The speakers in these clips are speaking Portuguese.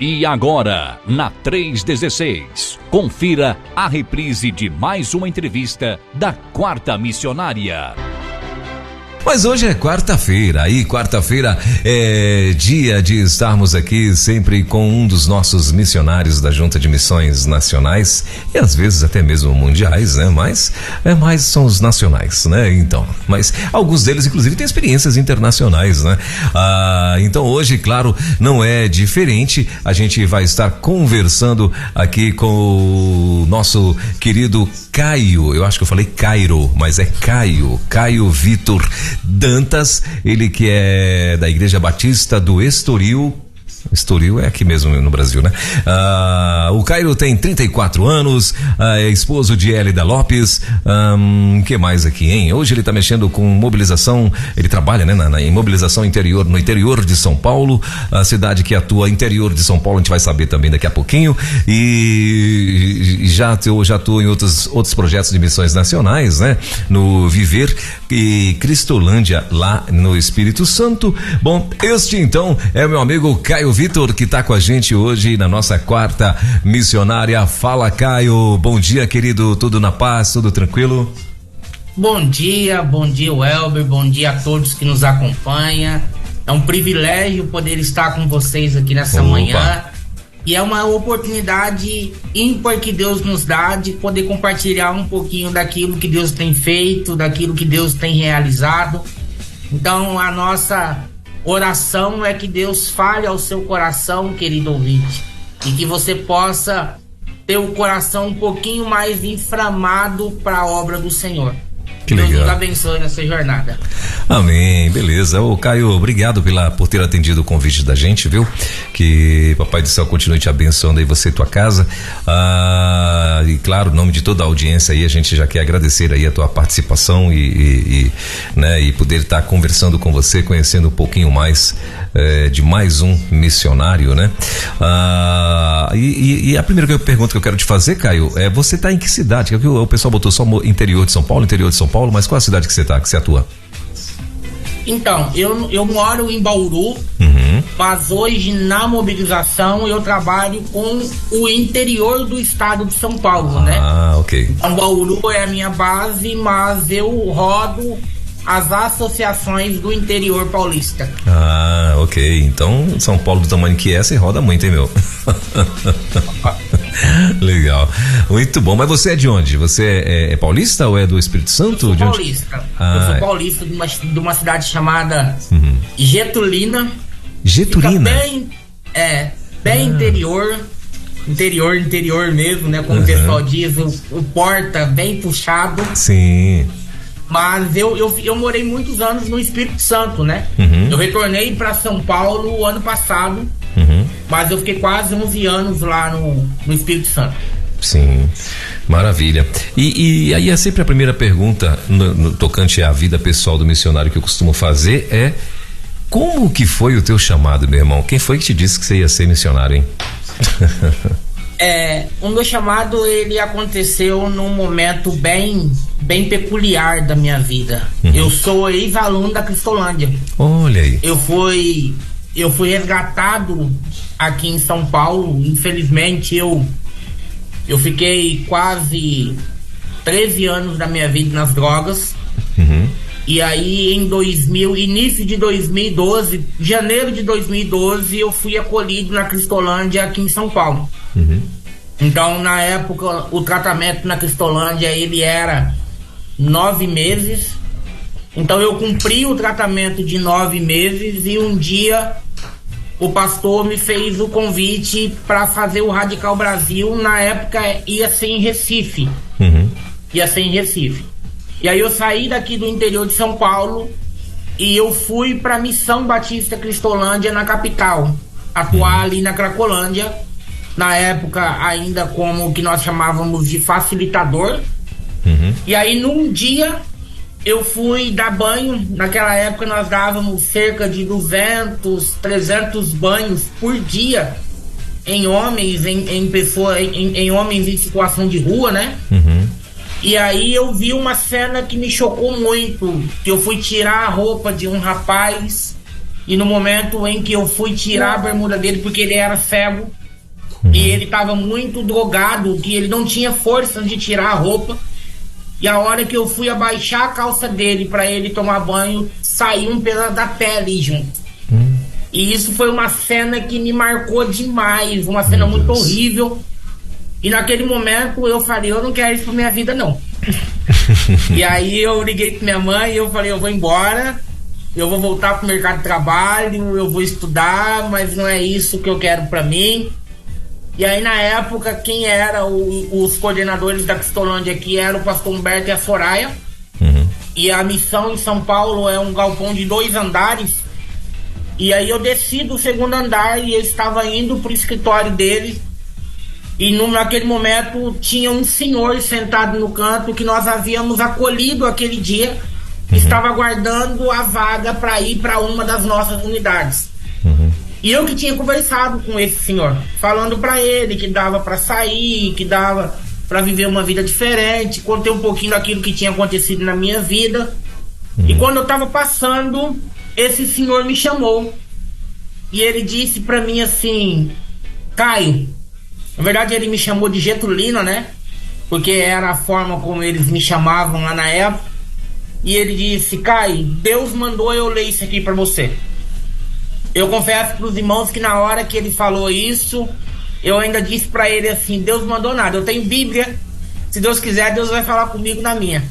E agora, na 316, confira a reprise de mais uma entrevista da Quarta Missionária. Mas hoje é quarta-feira, e quarta-feira é dia de estarmos aqui sempre com um dos nossos missionários da Junta de Missões Nacionais e às vezes até mesmo mundiais, né? Mas mais são os nacionais, né? Então, mas alguns deles inclusive têm experiências internacionais, né? Então hoje, claro, não é diferente. A gente vai estar conversando aqui com o nosso querido Caio. Eu acho que eu falei Cairo, mas é Caio Vitor Dantas, ele que é da Igreja Batista do Estoril. Estoril é aqui mesmo no Brasil, né? O Cairo tem 34 anos, é esposo de Hélida Lopes. Que mais aqui, hein? Hoje ele tá mexendo com mobilização, ele trabalha, né, em mobilização interior, no interior de São Paulo, a cidade que atua interior de São Paulo, a gente vai saber também daqui a pouquinho. E já atua em outros projetos de missões nacionais, né? No Viver e Cristolândia, lá no Espírito Santo. Bom, este então é meu amigo Caio Vitor, que tá com a gente hoje na nossa Quarta Missionária. Fala, Caio, bom dia, querido, tudo na paz, tudo tranquilo? Bom dia, Welber, bom dia a todos que nos acompanham. É um privilégio poder estar com vocês aqui nessa manhã, e é uma oportunidade ímpar que Deus nos dá de poder compartilhar um pouquinho daquilo que Deus tem feito, daquilo que Deus tem realizado. Então a nossa oração é que Deus fale ao seu coração, querido ouvinte, e que você possa ter o coração um pouquinho mais inflamado para a obra do Senhor. Que Deus legal. Nos abençoe nessa jornada. Amém, beleza. Ô Caio, obrigado por ter atendido o convite da gente, viu? Que Papai do Céu continue te abençoando aí, você e tua casa. E claro, em nome de toda a audiência aí, a gente já quer agradecer aí a tua participação né, e poder estar conversando com você, conhecendo um pouquinho mais de mais um missionário, né? E a primeira pergunta que eu quero te fazer, Caio, você tá em que cidade? O pessoal botou só interior de São Paulo, mas qual a cidade que você tá, que você atua? Então, eu moro em Bauru, mas hoje na mobilização eu trabalho com o interior do estado de São Paulo, né? Ok. Então, Bauru é a minha base, mas eu rodo as associações do interior paulista. Ok. Então, São Paulo do tamanho que é, você roda muito, hein, meu? Legal. Muito bom. Mas você é de onde? Você é paulista ou é do Espírito Santo? Eu sou paulista. Eu sou paulista de uma cidade chamada Getulina. Getulina? Bem interior mesmo, né? Como o pessoal diz, o porta bem puxado. Sim. Mas eu morei muitos anos no Espírito Santo, né? Eu retornei para São Paulo ano passado, mas eu fiquei quase 11 anos lá no Espírito Santo. Sim, maravilha. E aí é sempre a primeira pergunta no tocante à vida pessoal do missionário que eu costumo fazer é: como que foi o teu chamado, meu irmão? Quem foi que te disse que você ia ser missionário, hein? O meu chamado, ele aconteceu num momento bem peculiar da minha vida. Eu sou ex-aluno da Cristolândia. Olha aí. Eu fui resgatado aqui em São Paulo. Infelizmente eu fiquei quase 13 anos da minha vida nas drogas. E aí início de 2012, janeiro de 2012, eu fui acolhido na Cristolândia aqui em São Paulo. Então, na época, o tratamento na Cristolândia, ele era 9 meses. Então, eu cumpri o tratamento de 9 meses e um dia o pastor me fez o convite para fazer o Radical Brasil. Na época, ia ser em Recife. E aí eu saí daqui do interior de São Paulo e eu fui para a Missão Batista Cristolândia na capital, atuar ali na Cracolândia, na época ainda como o que nós chamávamos de facilitador. E aí num dia eu fui dar banho. Naquela época nós dávamos cerca de 200, 300 banhos por dia em homens, em homens em situação de rua, né? E aí eu vi uma cena que me chocou muito, que eu fui tirar a roupa de um rapaz E no momento em que eu fui tirar a bermuda dele, porque ele era cego, e ele estava muito drogado, que ele não tinha força de tirar a roupa. E a hora que eu fui abaixar a calça dele para ele tomar banho, saiu um pedaço da pele junto. E isso foi uma cena que me marcou demais, uma cena muito horrível. E naquele momento eu falei, eu não quero isso pra minha vida não. E aí eu liguei pra minha mãe e eu falei, eu vou embora, eu vou voltar pro mercado de trabalho, eu vou estudar, mas não é isso que eu quero pra mim. E aí na época quem era os coordenadores da Cristolândia aqui era o pastor Humberto e a Soraya. E a missão em São Paulo é um galpão de 2 andares. E aí eu desci do 2º andar e eu estava indo pro escritório dele. E naquele momento tinha um senhor sentado no canto que nós havíamos acolhido aquele dia. Estava aguardando a vaga para ir para uma das nossas unidades. E eu que tinha conversado com esse senhor, falando para ele que dava para sair, que dava para viver uma vida diferente. Contei um pouquinho daquilo que tinha acontecido na minha vida. E quando eu estava passando, esse senhor me chamou. E ele disse para mim assim, Caio, na verdade ele me chamou de Getulino, né? Porque era a forma como eles me chamavam lá na época. E ele disse, Caio, Deus mandou eu ler isso aqui para você. Eu confesso para os irmãos que na hora que ele falou isso, eu ainda disse para ele assim, Deus mandou nada, eu tenho Bíblia, se Deus quiser, Deus vai falar comigo na minha.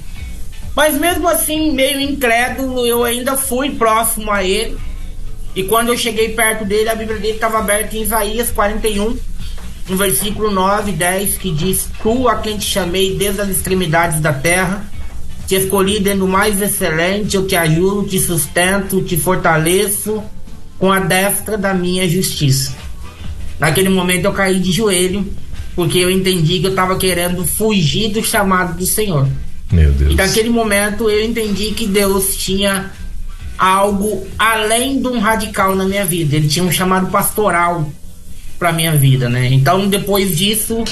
Mas mesmo assim, meio incrédulo, eu ainda fui próximo a ele. E quando eu cheguei perto dele, a Bíblia dele estava aberta em Isaías 41, no versículo 9 e 10, que diz, Tu a quem te chamei desde as extremidades da terra, te escolhi dentro do mais excelente, eu te ajudo, te sustento, te fortaleço com a destra da minha justiça. Naquele momento eu caí de joelho, porque eu entendi que eu estava querendo fugir do chamado do Senhor. Meu Deus. E naquele momento eu entendi que Deus tinha algo além de um radical na minha vida. Ele tinha um chamado pastoral para minha vida, né? Então depois disso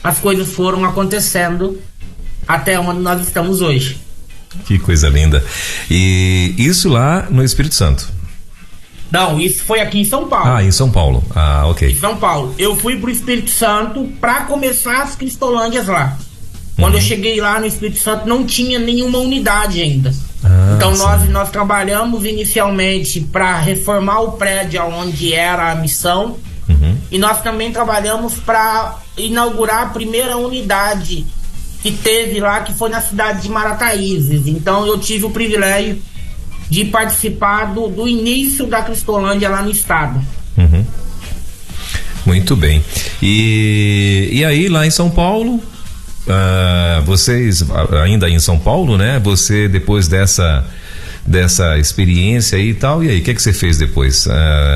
as coisas foram acontecendo até onde nós estamos hoje. Que coisa linda. E isso lá no Espírito Santo? Não, isso foi aqui em São Paulo. Ah, em São Paulo. Ah, ok. Em São Paulo. Eu fui pro Espírito Santo para começar as Cristolândias lá. Quando eu cheguei lá no Espírito Santo não tinha nenhuma unidade ainda. Então nós trabalhamos inicialmente para reformar o prédio onde era a missão. E nós também trabalhamos para inaugurar a primeira unidade que teve lá, que foi na cidade de Marataízes. Então eu tive o privilégio de participar do início da Cristolândia lá no estado. Muito bem. E aí lá em São Paulo, vocês ainda em São Paulo, né? Você depois dessa experiência aí e tal, e aí, o que você fez depois?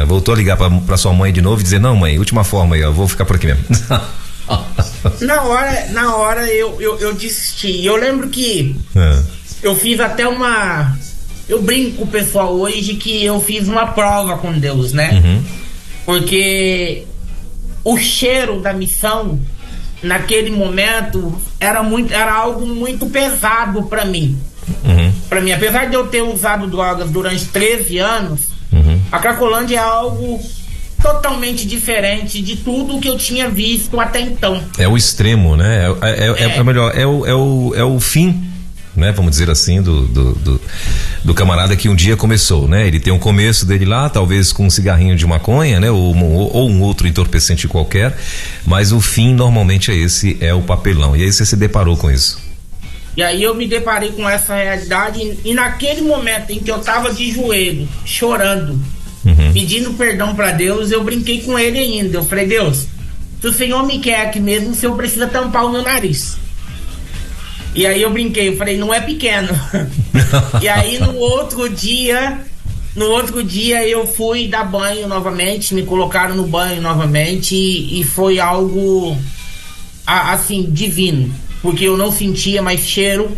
Voltou a ligar pra sua mãe de novo e dizer, não mãe, última forma aí, eu vou ficar por aqui mesmo. Na hora eu desisti. Eu lembro que eu fiz até eu brinco com o pessoal hoje que eu fiz uma prova com Deus, né? Porque o cheiro da missão naquele momento era algo muito pesado para mim. Para mim, apesar de eu ter usado drogas durante 13 anos, a Cracolândia é algo totalmente diferente de tudo que eu tinha visto até então. É o extremo, né? Melhor, é o fim, né? Vamos dizer assim, do camarada que um dia começou, né? Ele tem um começo dele lá, talvez com um cigarrinho de maconha, né? Ou um outro entorpecente qualquer, mas o fim normalmente é o papelão. E aí você se deparou com isso? E aí eu me deparei com essa realidade e naquele momento em que eu tava de joelho, chorando, pedindo perdão para Deus, eu brinquei com ele ainda. Eu falei, Deus, se o Senhor me quer aqui mesmo, o Senhor precisa tampar o meu nariz. E aí eu brinquei, eu falei, não é pequeno. E aí no outro dia eu fui dar banho novamente, me colocaram no banho novamente e foi algo assim, divino. Porque eu não sentia mais cheiro.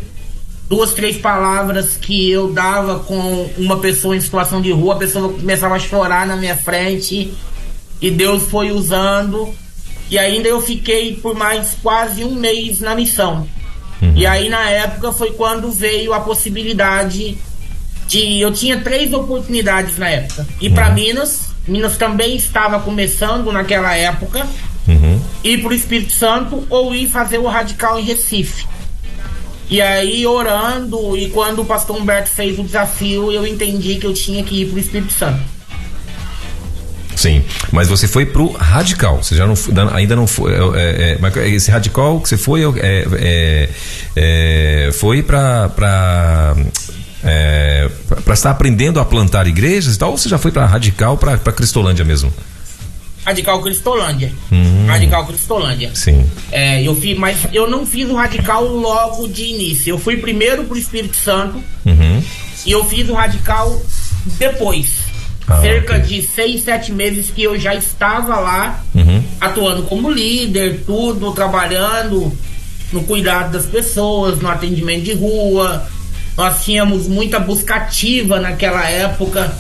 2, 3 palavras que eu dava com uma pessoa em situação de rua, a pessoa começava a chorar na minha frente e Deus foi usando. E ainda eu fiquei por mais quase 1 mês na missão. E aí na época foi quando veio a possibilidade eu tinha 3 oportunidades na época. Ir para Minas também estava começando naquela época, ir para o Espírito Santo ou ir fazer o radical em Recife. E aí, orando, e quando o pastor Humberto fez o desafio, eu entendi que eu tinha que ir para o Espírito Santo. Sim, mas você foi pro radical, você já não, ainda não foi, mas esse radical que você foi, foi para estar aprendendo a plantar igrejas e tal, ou você já foi para radical, para Cristolândia mesmo? Radical Cristolândia. Radical Cristolândia. Sim. Mas eu não fiz o radical logo de início. Eu fui primeiro pro Espírito Santo e eu fiz o radical depois. Cerca de 6, 7 meses que eu já estava lá, atuando como líder, tudo, trabalhando no cuidado das pessoas, no atendimento de rua. Nós tínhamos muita busca ativa naquela época.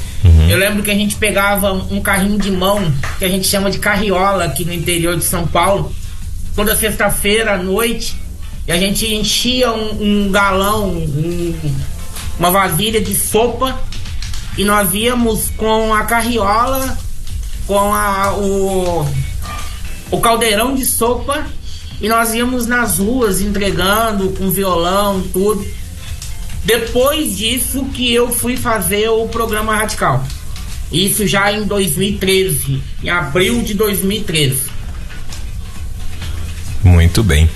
Eu lembro que a gente pegava um carrinho de mão, que a gente chama de carriola aqui no interior de São Paulo, toda sexta-feira à noite, e a gente enchia um galão, uma vasilha de sopa, e nós íamos com a carriola, com o caldeirão de sopa, e nós íamos nas ruas entregando com violão, tudo. Depois disso que eu fui fazer o programa Radical. Isso já em 2013, em abril de 2013. Muito bem.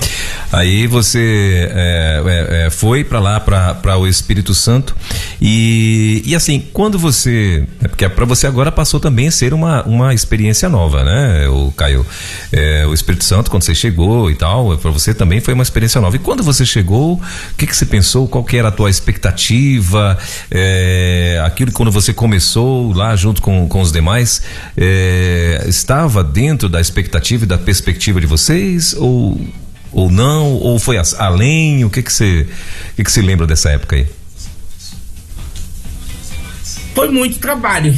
Aí você foi para lá, para o Espírito Santo, e assim, quando você, porque para você agora passou também a ser uma experiência nova, né, o Caio? O Espírito Santo, quando você chegou e tal, para você também foi uma experiência nova. E quando você chegou, o que você pensou? Qual que era a tua expectativa? Aquilo que quando você começou lá junto com os demais, estava dentro da expectativa e da perspectiva de vocês, ou não, ou foi além? O que você lembra dessa época aí? Foi muito trabalho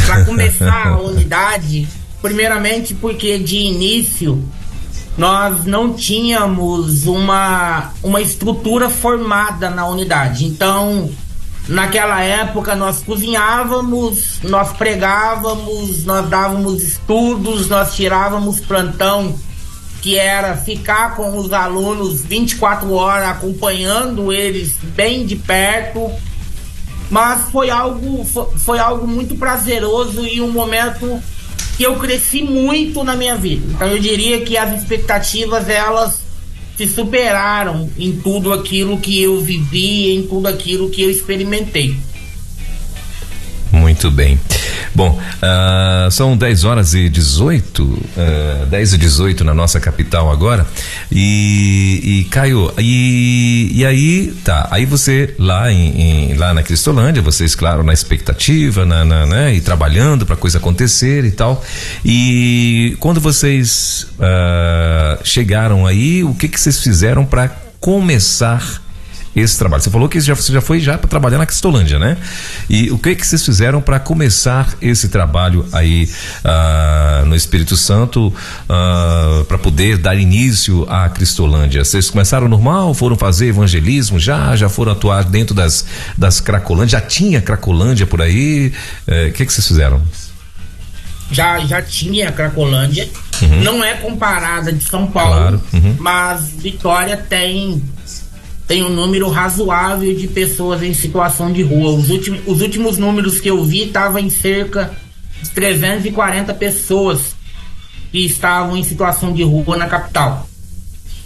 para começar a unidade, primeiramente porque de início nós não tínhamos uma estrutura formada na unidade. Então, naquela época nós cozinhávamos, nós pregávamos, nós dávamos estudos, nós tirávamos plantão, que era ficar com os alunos 24 horas, acompanhando eles bem de perto. Mas foi algo muito prazeroso e um momento que eu cresci muito na minha vida. Então eu diria que as expectativas, elas se superaram em tudo aquilo que eu vivi, em tudo aquilo que eu experimentei. Muito bem. Bom, são 10h18, 10h18 na nossa capital agora. E Caio, e aí, tá, aí você lá lá na Cristolândia, vocês, claro, na expectativa, né, e trabalhando pra coisa acontecer e tal. E quando vocês chegaram aí, o que vocês fizeram pra começar esse trabalho? Você falou que você já foi para trabalhar na Cristolândia, né? E o que vocês fizeram para começar esse trabalho aí no Espírito Santo, para poder dar início à Cristolândia? Vocês começaram normal, foram fazer evangelismo, já foram atuar dentro das Cracolândias, já tinha Cracolândia por aí? O que vocês fizeram? Já tinha Cracolândia, não é comparada de São Paulo, claro. Mas Vitória tem um número razoável de pessoas em situação de rua. Os últimos números que eu vi estavam em cerca de 340 pessoas que estavam em situação de rua na capital.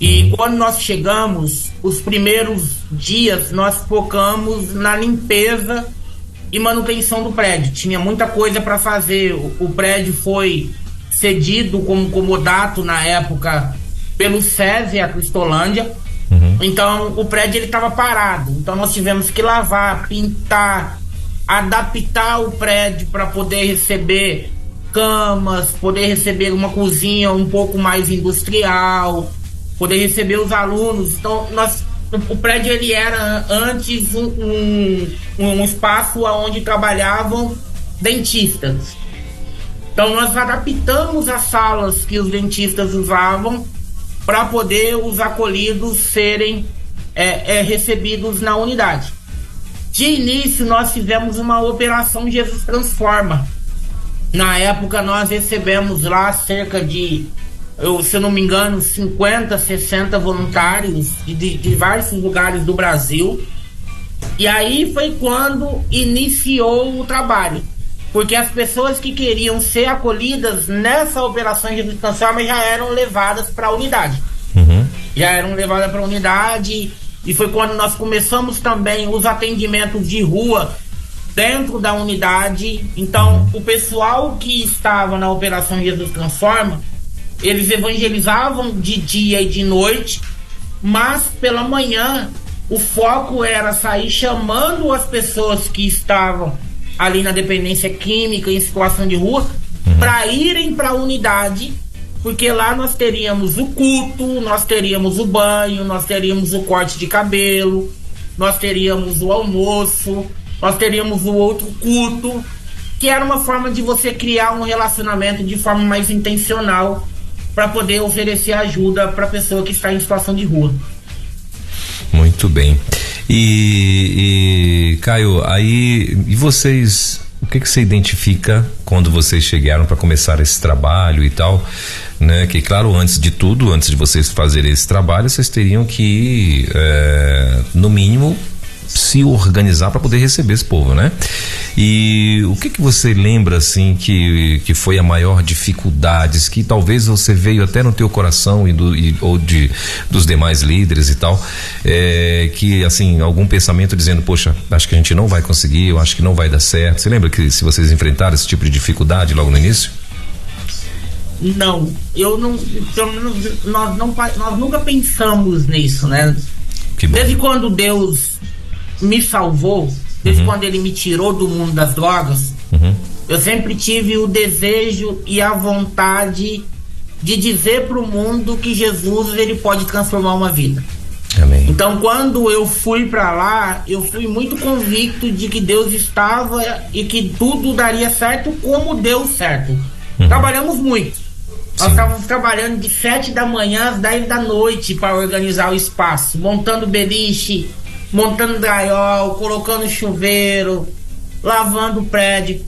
E quando nós chegamos, os primeiros dias nós focamos na limpeza e manutenção do prédio. Tinha muita coisa para fazer. O prédio foi cedido como comodato na época pelo SESI, a Cristolândia. Então o prédio estava parado, então nós tivemos que lavar, pintar, adaptar o prédio para poder receber camas, poder receber uma cozinha um pouco mais industrial, poder receber os alunos. Então o prédio ele era antes um espaço onde trabalhavam dentistas. Então nós adaptamos as salas que os dentistas usavam para poder os acolhidos serem recebidos na unidade. De início, nós fizemos uma operação Jesus Transforma. Na época, nós recebemos lá cerca de, se eu não me engano, 50, 60 voluntários de diversos lugares do Brasil. E aí foi quando iniciou o trabalho. Porque as pessoas que queriam ser acolhidas nessa operação Jesus Transforma já eram levadas para a unidade. Já eram levadas para a unidade. E foi quando nós começamos também os atendimentos de rua dentro da unidade. Então, o pessoal que estava na Operação Jesus Transforma, eles evangelizavam de dia e de noite, mas pela manhã o foco era sair chamando as pessoas que estavam ali na dependência química, em situação de rua, para irem para a unidade, porque lá nós teríamos o culto, nós teríamos o banho, nós teríamos o corte de cabelo, nós teríamos o almoço, nós teríamos o outro culto, que era uma forma de você criar um relacionamento de forma mais intencional para poder oferecer ajuda para a pessoa que está em situação de rua. Muito bem. E Caio, aí, e vocês, o que você identifica quando vocês chegaram para começar esse trabalho e tal, né? Que claro, antes de tudo, antes de vocês fazerem esse trabalho, vocês teriam que, no mínimo, se organizar para poder receber esse povo, né? E o que você lembra, assim, que foi a maior dificuldade, que talvez você veio até no teu coração ou dos demais líderes e tal, que, assim, algum pensamento dizendo, poxa, acho que a gente não vai conseguir, eu acho que não vai dar certo. Você lembra que se vocês enfrentaram esse tipo de dificuldade logo no início? Não, nós nunca pensamos nisso, né? Desde quando Deus me salvou, desde quando Ele me tirou do mundo das drogas, eu sempre tive o desejo e a vontade de dizer para o mundo que Jesus, ele pode transformar uma vida. Amém. Então, quando eu fui para lá, eu fui muito convicto de que Deus estava e que tudo daria certo como deu certo. Trabalhamos muito. Nós estávamos trabalhando de 7 da manhã às 10 da noite para organizar o espaço, montando beliche, montando drywall, colocando chuveiro, lavando o prédio.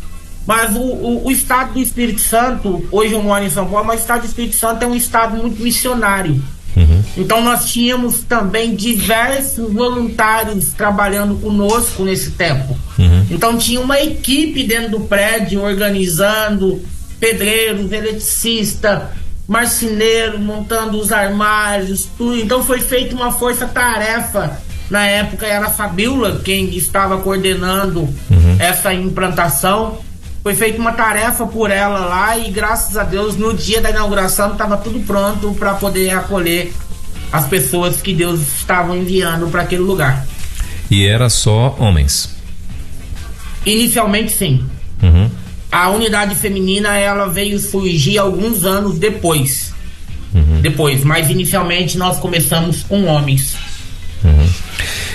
Mas o estado do Espírito Santo, hoje eu moro em São Paulo, mas o estado do Espírito Santo é um estado muito missionário. Então nós tínhamos também diversos voluntários trabalhando conosco nesse tempo. Então tinha uma equipe dentro do prédio organizando, pedreiros, eletricista, marceneiro, montando os armários, tudo. Então foi feita uma força-tarefa. Na época era a Fabíola quem estava coordenando essa implantação. Foi feita uma tarefa por ela lá e, graças a Deus, no dia da inauguração estava tudo pronto para poder acolher as pessoas que Deus estava enviando para aquele lugar. E era só homens? Inicialmente, sim. A unidade feminina, ela veio surgir alguns anos depois. Mas inicialmente nós começamos com homens.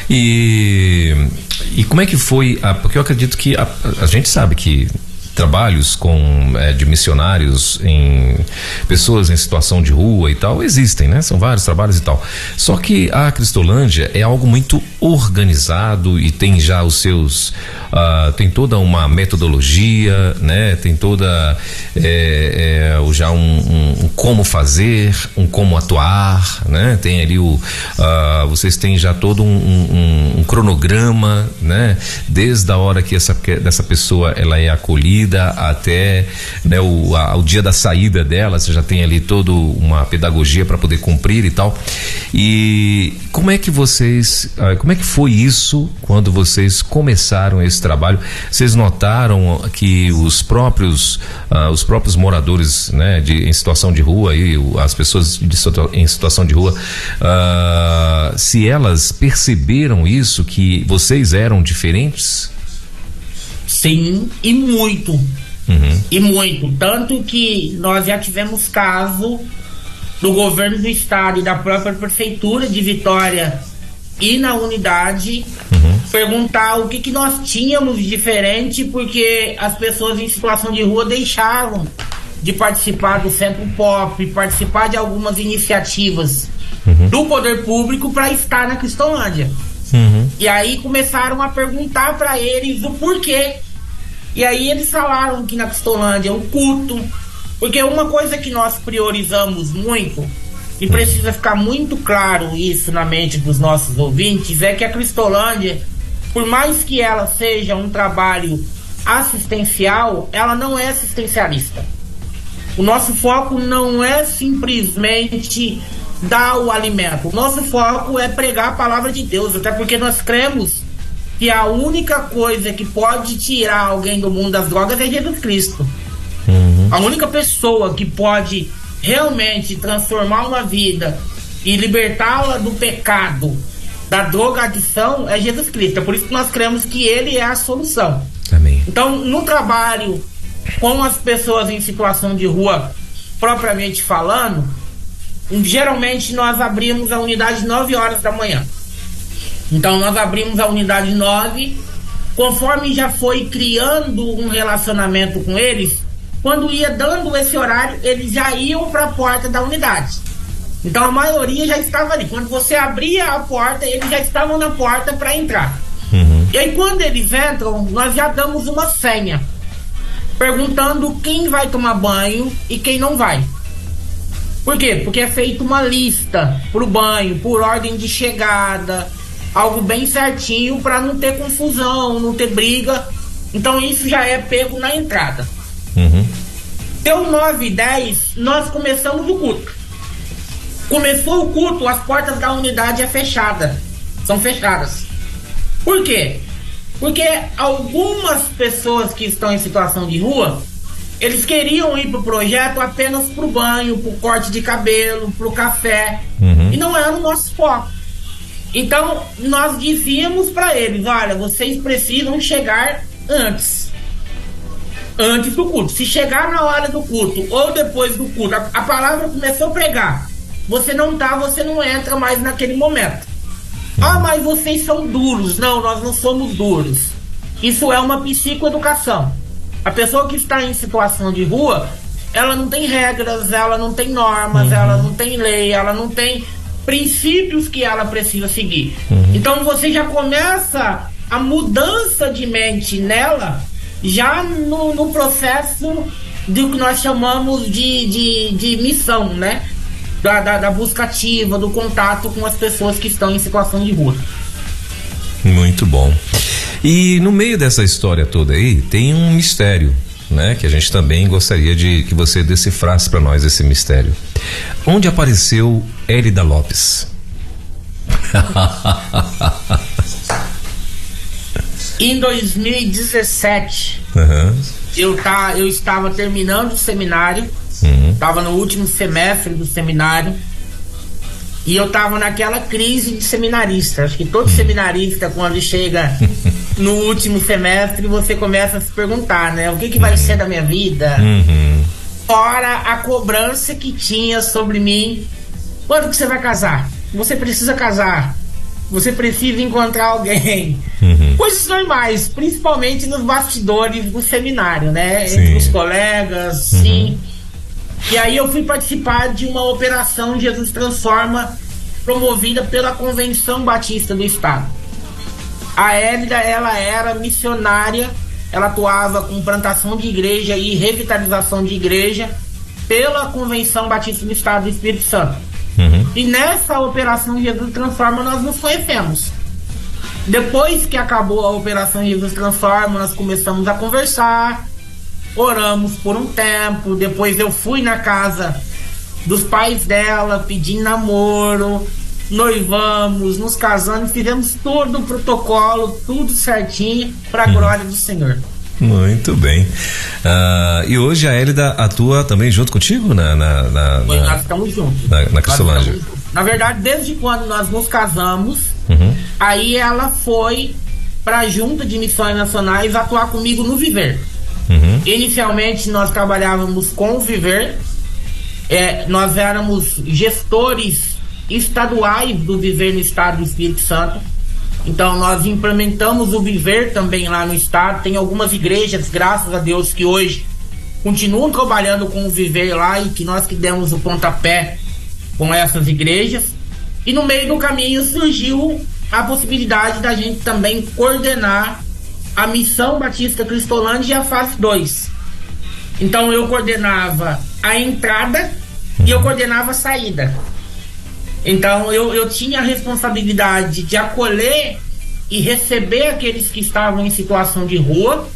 E como é que foi? Porque eu acredito que a gente sabe que trabalhos de missionários em pessoas em situação de rua e tal existem, né? São vários trabalhos e tal. Só que a Cristolândia é algo muito organizado e tem já os seus tem toda uma metodologia, né? Tem toda já um como fazer, um como atuar, né? Tem ali vocês têm já todo um cronograma, né? Desde a hora que dessa pessoa ela é acolhida até, né, o dia da saída dela, você já tem ali toda uma pedagogia para poder cumprir e tal. E como é que foi isso quando vocês começaram esse trabalho? Vocês notaram que os próprios moradores, né, em situação de rua, e as pessoas em situação de rua, se elas perceberam isso, que vocês eram diferentes? Sim, e muito. E muito. Tanto que nós já tivemos caso do governo do estado e da própria prefeitura de Vitória ir na unidade perguntar o que nós tínhamos de diferente, porque as pessoas em situação de rua deixavam de participar do Centro Pop, participar de algumas iniciativas do poder público para estar na Cristolândia. E aí começaram a perguntar para eles o porquê. E aí eles falaram que na Cristolândia o culto, porque uma coisa que nós priorizamos muito, e precisa ficar muito claro isso na mente dos nossos ouvintes, é que a Cristolândia, por mais que ela seja um trabalho assistencial, ela não é assistencialista. O nosso foco não é simplesmente dar o alimento. O nosso foco é pregar a palavra de Deus, até porque nós cremos que a única coisa que pode tirar alguém do mundo das drogas é Jesus Cristo. A única pessoa que pode realmente transformar uma vida e libertá-la do pecado, da drogadição, é Jesus Cristo. É por isso que nós cremos que Ele é a solução. Amém. Então, no trabalho com as pessoas em situação de rua, propriamente falando, geralmente nós abrimos a unidade 9 horas da manhã. Então nós abrimos a unidade 9, conforme já foi criando um relacionamento com eles, quando ia dando esse horário, eles já iam para a porta da unidade. Então a maioria já estava ali. Quando você abria a porta, eles já estavam na porta para entrar. E aí quando eles entram, nós já damos uma senha, perguntando quem vai tomar banho e quem não vai. Por quê? Porque é feita uma lista pro banho, por ordem de chegada, algo bem certinho para não ter confusão, não ter briga. Então isso já é pego na entrada. Deu 9h10, nós começamos o culto. Começou o culto, as portas da unidade são fechadas. Por quê? Porque algumas pessoas que estão em situação de rua, eles queriam ir pro projeto apenas pro banho, pro corte de cabelo, pro café. E não era o nosso foco. Então, nós dizíamos para eles, olha, vocês precisam chegar antes do culto. Se chegar na hora do culto ou depois do culto, a palavra começou a pregar, você não entra mais naquele momento. Ah, mas vocês são duros. Não, nós não somos duros. Isso é uma psicoeducação. A pessoa que está em situação de rua, ela não tem regras, ela não tem normas, ela não tem lei, ela não tem princípios que ela precisa seguir. Então você já começa a mudança de mente nela já no processo do que nós chamamos de missão, né? Da busca ativa, do contato com as pessoas que estão em situação de rua. Muito bom. E no meio dessa história toda aí, tem um mistério, né? Que a gente também gostaria de que você decifrasse para nós esse mistério. Onde apareceu Hélida Lopes? Em 2017, eu estava terminando o seminário, estava no último semestre do seminário, e eu estava naquela crise de seminarista. Acho que todo seminarista, quando chega no último semestre, você começa a se perguntar, né? O que vai ser da minha vida? Fora a cobrança que tinha sobre mim. Quando que você vai casar? Você precisa casar. Você precisa encontrar alguém. Coisas normais, principalmente nos bastidores do seminário, né? Sim. Entre os colegas, sim. E aí eu fui participar de uma operação Jesus Transforma, promovida pela Convenção Batista do Estado. A Hélida, ela era missionária, ela atuava com plantação de igreja e revitalização de igreja pela Convenção Batista do Estado do Espírito Santo. E nessa operação Jesus Transforma nós nos conhecemos. Depois que acabou a operação Jesus Transforma, nós começamos a conversar, oramos por um tempo. Depois eu fui na casa dos pais dela, pedi namoro, noivamos, nos casamos, fizemos todo o protocolo, tudo certinho, para a glória do Senhor. Muito bem. E hoje a Hélida atua também junto contigo Nós estamos juntos. Na Cristolândia. Na verdade, desde quando nós nos casamos, aí ela foi para a Junta de Missões Nacionais atuar comigo no Viver. Inicialmente nós trabalhávamos com o Viver, nós éramos gestores estaduais do Viver no Estado do Espírito Santo. Então nós implementamos o Viver também lá no estado. Tem algumas igrejas, graças a Deus, que hoje continuam trabalhando com o Viver lá, e que nós que demos o pontapé com essas igrejas. E no meio do caminho surgiu a possibilidade da gente também coordenar a Missão Batista Cristolândia e a fase 2. Então eu coordenava a entrada e eu coordenava a saída. Então eu tinha a responsabilidade de acolher e receber aqueles que estavam em situação de rua,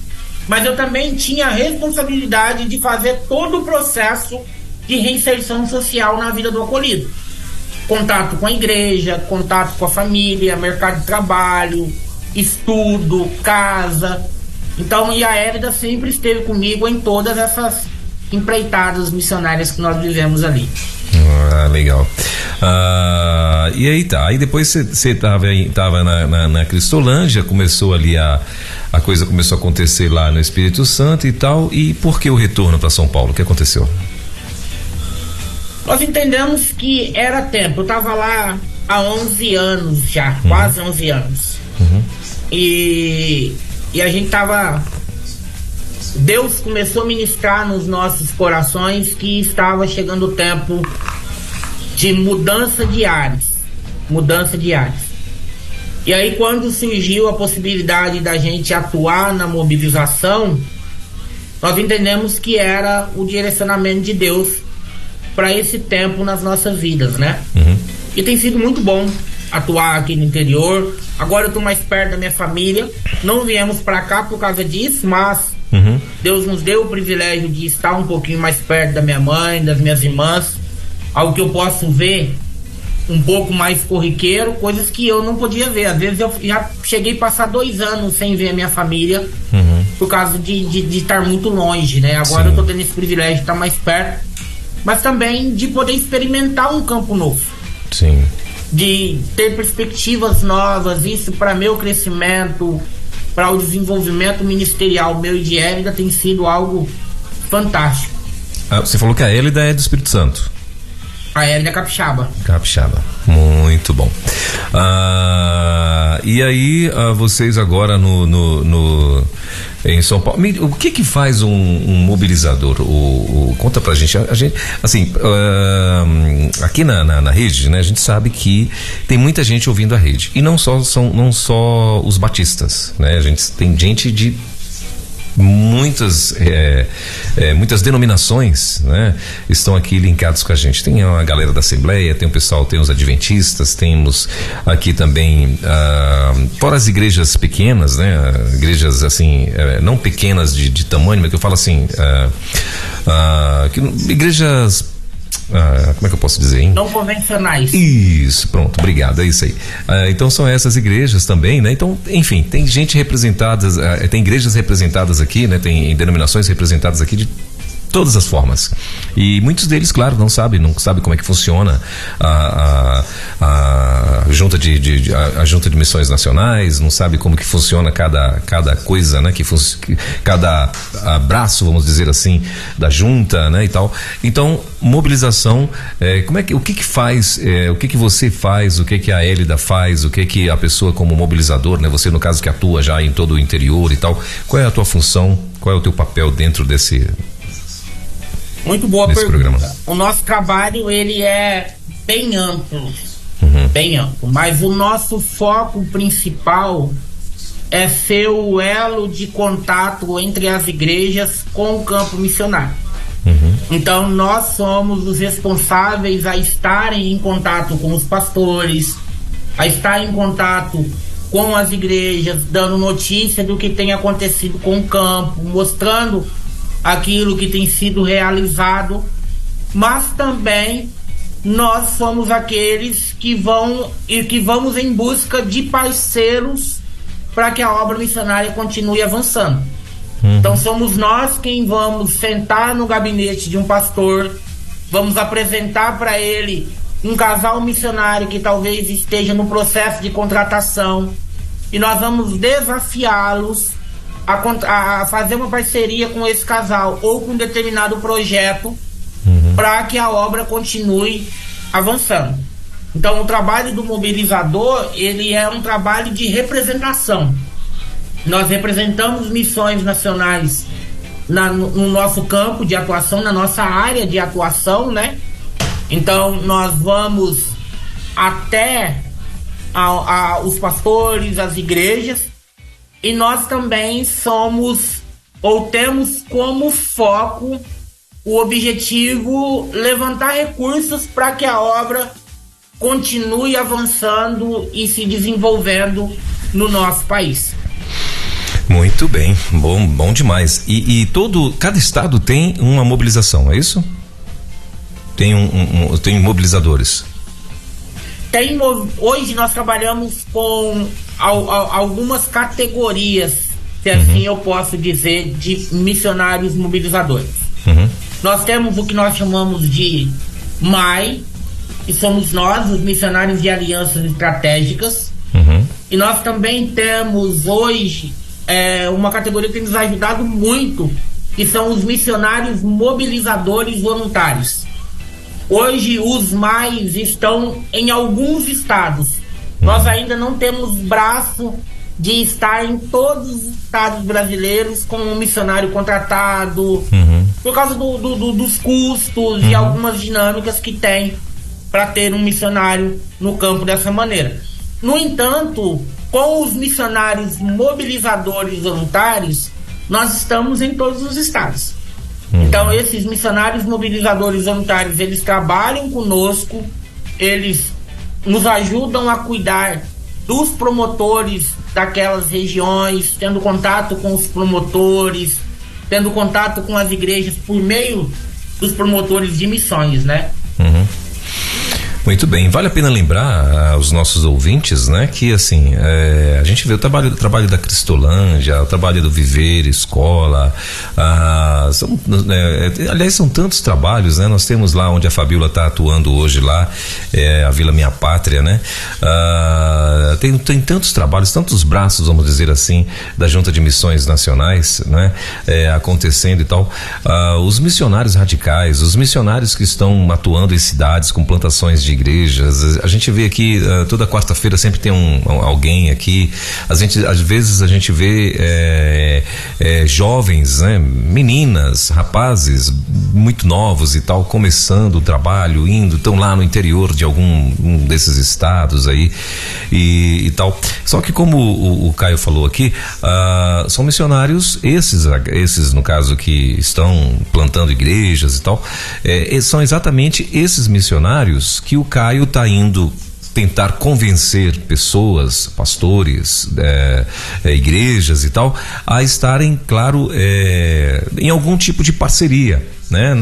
mas eu também tinha a responsabilidade de fazer todo o processo de reinserção social na vida do acolhido. Contato com a igreja, contato com a família, mercado de trabalho, estudo, casa. Então, e a Hélida sempre esteve comigo em todas essas empreitadas missionárias que nós vivemos ali. Ah, legal. E aí tá, aí depois você tava na Cristolândia, começou ali a coisa começou a acontecer lá no Espírito Santo e tal, e por que o retorno para São Paulo? O que aconteceu? Nós entendemos que era tempo. Eu tava lá há 11 anos já, quase 11 anos. E a gente tava... Deus começou a ministrar nos nossos corações que estava chegando o tempo de mudança de ares. E aí, quando surgiu a possibilidade da gente atuar na mobilização, nós entendemos que era o direcionamento de Deus para esse tempo nas nossas vidas, né? E tem sido muito bom atuar aqui no interior. Agora eu tô mais perto da minha família. Não viemos para cá por causa disso, mas Deus nos deu o privilégio de estar um pouquinho mais perto da minha mãe, das minhas irmãs, algo que eu posso ver um pouco mais corriqueiro, coisas que eu não podia ver. Às vezes eu já cheguei a passar 2 anos sem ver a minha família, por causa de estar muito longe, né? Agora eu tô tendo esse privilégio de estar mais perto, mas também de poder experimentar um campo novo. Sim. De ter perspectivas novas. Isso para meu crescimento, para o desenvolvimento ministerial meu e de Hélida, tem sido algo fantástico. Você falou que a Hélida é do Espírito Santo. A Hélida é capixaba. Muito bom. E aí, vocês agora em São Paulo, o que faz um mobilizador? Conta pra gente. A gente assim, aqui na rede, né, a gente sabe que tem muita gente ouvindo a rede, e não só os batistas, né? A gente tem gente de muitas denominações, né, estão aqui linkados com a gente. Tem a galera da Assembleia, tem o pessoal, tem os adventistas, temos aqui também fora as igrejas pequenas, né, igrejas assim, não pequenas de tamanho, mas que eu falo assim, igrejas, como é que eu posso dizer, hein? Não convencionais. Isso, pronto, obrigado, é isso aí. Então são essas igrejas também, né? Então, enfim, tem gente representada, tem igrejas representadas aqui, né? Tem denominações representadas aqui de todas as formas, e muitos deles, claro, não sabem como é que funciona a junta de missões nacionais, não sabe como que funciona cada coisa, né, cada abraço, vamos dizer assim, da junta, né, e tal. Então, mobilização, o que faz, o que você faz, o que a Hélida faz, o que a pessoa como mobilizador, né, você no caso que atua já em todo o interior e tal, qual é a tua função, qual é o teu papel dentro desse... Muito boa pergunta. Programa. O nosso trabalho, ele é bem amplo, mas o nosso foco principal é ser o elo de contato entre as igrejas com o campo missionário. Então nós somos os responsáveis a estarem em contato com os pastores, a estar em contato com as igrejas, dando notícia do que tem acontecido com o campo, mostrando aquilo que tem sido realizado, mas também nós somos aqueles que vamos em busca de parceiros para que a obra missionária continue avançando. Então somos nós quem vamos sentar no gabinete de um pastor, vamos apresentar para ele um casal missionário que talvez esteja no processo de contratação, e nós vamos desafiá-los a fazer uma parceria com esse casal ou com um determinado projeto para que a obra continue avançando. Então o trabalho do mobilizador, ele é um trabalho de representação. Nós representamos missões nacionais no nosso campo de atuação, na nossa área de atuação, né? Então nós vamos até os pastores, as igrejas, e nós também somos ou temos como foco o objetivo levantar recursos para que a obra continue avançando e se desenvolvendo no nosso país. Muito bem, bom demais. E cada estado tem uma mobilização, é isso? Tem mobilizadores? Hoje nós trabalhamos com algumas categorias, se assim eu posso dizer, de missionários mobilizadores. Nós temos o que nós chamamos de MAI, que somos nós, os missionários de alianças estratégicas. E nós também temos hoje uma categoria que tem nos ajudado muito, que são os missionários mobilizadores voluntários. Hoje os MAIs estão em alguns estados. Nós ainda não temos braço de estar em todos os estados brasileiros com um missionário contratado, por causa dos custos e algumas dinâmicas que tem para ter um missionário no campo dessa maneira. No entanto, com os missionários mobilizadores voluntários, nós estamos em todos os estados. Então, esses missionários mobilizadores voluntários, eles trabalham conosco, eles nos ajudam a cuidar dos promotores daquelas regiões, tendo contato com os promotores, tendo contato com as igrejas por meio dos promotores de missões, né? Muito bem, vale a pena lembrar aos nossos ouvintes, né, que assim, a gente vê o trabalho da Cristolândia, o trabalho do Viver Escola, aliás, são tantos trabalhos, né? Nós temos lá onde a Fabíola está atuando hoje lá, a Vila Minha Pátria, né? Tem tantos trabalhos, tantos braços, vamos dizer assim, da Junta de Missões Nacionais, né? Acontecendo e tal. Os missionários radicais, os missionários que estão atuando em cidades com plantações de igrejas, a gente vê aqui toda quarta-feira sempre tem alguém aqui. Às vezes a gente vê jovens, né, meninas, rapazes muito novos e tal, começando o trabalho, estão lá no interior de algum desses estados aí e tal. Só que como o Caio falou aqui, são missionários, esses no caso que estão plantando igrejas e tal, são exatamente esses missionários que o Caio está indo tentar convencer pessoas, pastores, igrejas e tal, a estarem, claro, em algum tipo de parceria, né?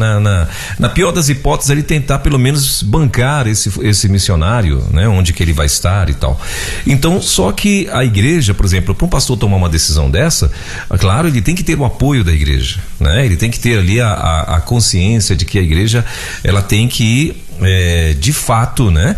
Na pior das hipóteses, ele tentar pelo menos bancar esse missionário, né? Onde que ele vai estar e tal. Então, só que a igreja, por exemplo, para um pastor tomar uma decisão dessa, claro, ele tem que ter o apoio da igreja, né? Ele tem que ter ali a consciência de que a igreja, ela tem que ir de fato, né,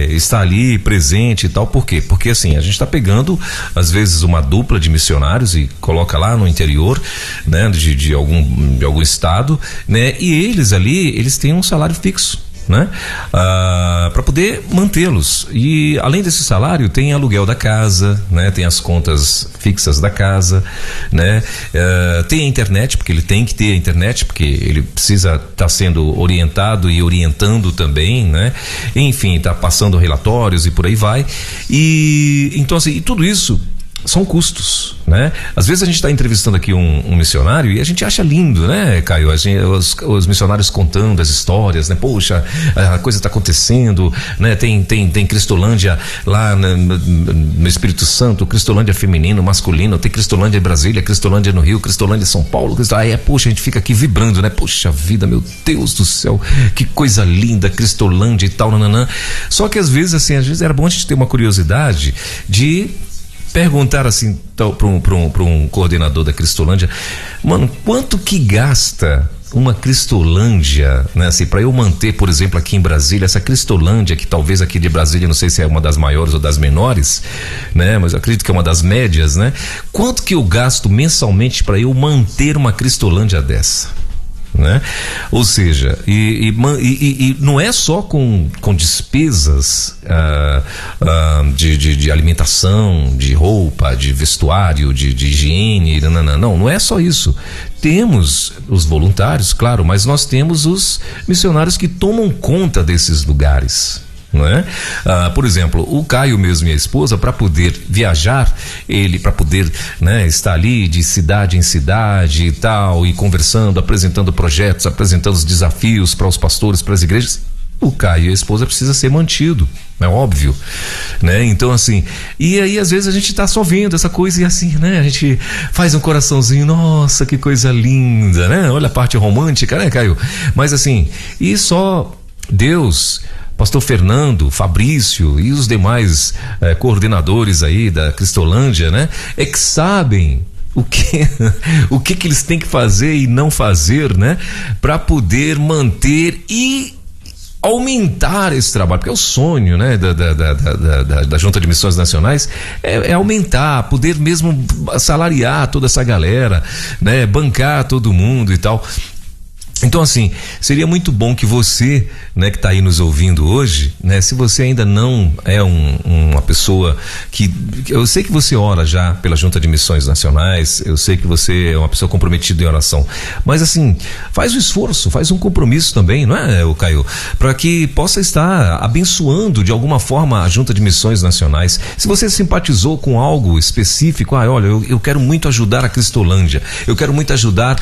está ali presente e tal. Por quê? Porque assim, a gente está pegando às vezes uma dupla de missionários e coloca lá no interior, né, de algum estado, né, e eles têm um salário fixo, né? Para poder mantê-los. E além desse salário, tem aluguel da casa, né? Tem as contas fixas da casa, né? Tem a internet, porque ele tem que ter a internet, porque ele precisa estar sendo orientado e orientando também, né? Enfim, está passando relatórios e por aí vai. E então assim, e tudo isso são custos, né? Às vezes a gente está entrevistando aqui um missionário e a gente acha lindo, né, Caio? Os missionários contando as histórias, né? Poxa, a coisa está acontecendo, né? Tem Cristolândia lá no Espírito Santo, Cristolândia feminino, masculino, tem Cristolândia em Brasília, Cristolândia no Rio, Cristolândia em São Paulo. Poxa, a gente fica aqui vibrando, né? Poxa vida, meu Deus do céu, que coisa linda, Cristolândia e tal, nananã. Só que às vezes era bom a gente ter uma curiosidade de perguntar assim para um coordenador da Cristolândia, mano, quanto que gasta uma Cristolândia, né, assim, para eu manter, por exemplo, aqui em Brasília, essa Cristolândia, que talvez aqui de Brasília, não sei se é uma das maiores ou das menores, né, mas eu acredito que é uma das médias, né? Quanto que eu gasto mensalmente para eu manter uma Cristolândia dessa? Né? Ou seja, e não é só com despesas de alimentação, de roupa, de vestuário, de higiene, não é só isso. Temos os voluntários, claro, mas nós temos os missionários que tomam conta desses lugares, não é? Por exemplo, o Caio mesmo e a esposa, para poder viajar, para poder, né, estar ali de cidade em cidade e tal, e conversando, apresentando projetos, apresentando os desafios para os pastores, para as igrejas, o Caio e a esposa precisa ser mantido, é óbvio, né? Então assim, e aí às vezes a gente tá só vendo essa coisa e assim, né? A gente faz um coraçãozinho, nossa, que coisa linda, né? Olha a parte romântica, né, Caio? Mas assim, e só Deus, Pastor Fernando, Fabrício e os demais coordenadores aí da Cristolândia, né? É que sabem o que eles têm que fazer e não fazer, né? Para poder manter e aumentar esse trabalho, porque é o sonho, né, da Junta de Missões Nacionais é aumentar, poder mesmo salariar toda essa galera, né, bancar todo mundo e tal. Então assim, seria muito bom que você, né, que está aí nos ouvindo hoje, né, se você ainda não é uma pessoa que eu sei que você ora já pela Junta de Missões Nacionais, eu sei que você é uma pessoa comprometida em oração, mas assim, faz o esforço, faz um compromisso também, não é, o Caio, para que possa estar abençoando de alguma forma a Junta de Missões Nacionais. Se você simpatizou com algo específico, olha, eu quero muito ajudar a Cristolândia, eu quero muito ajudar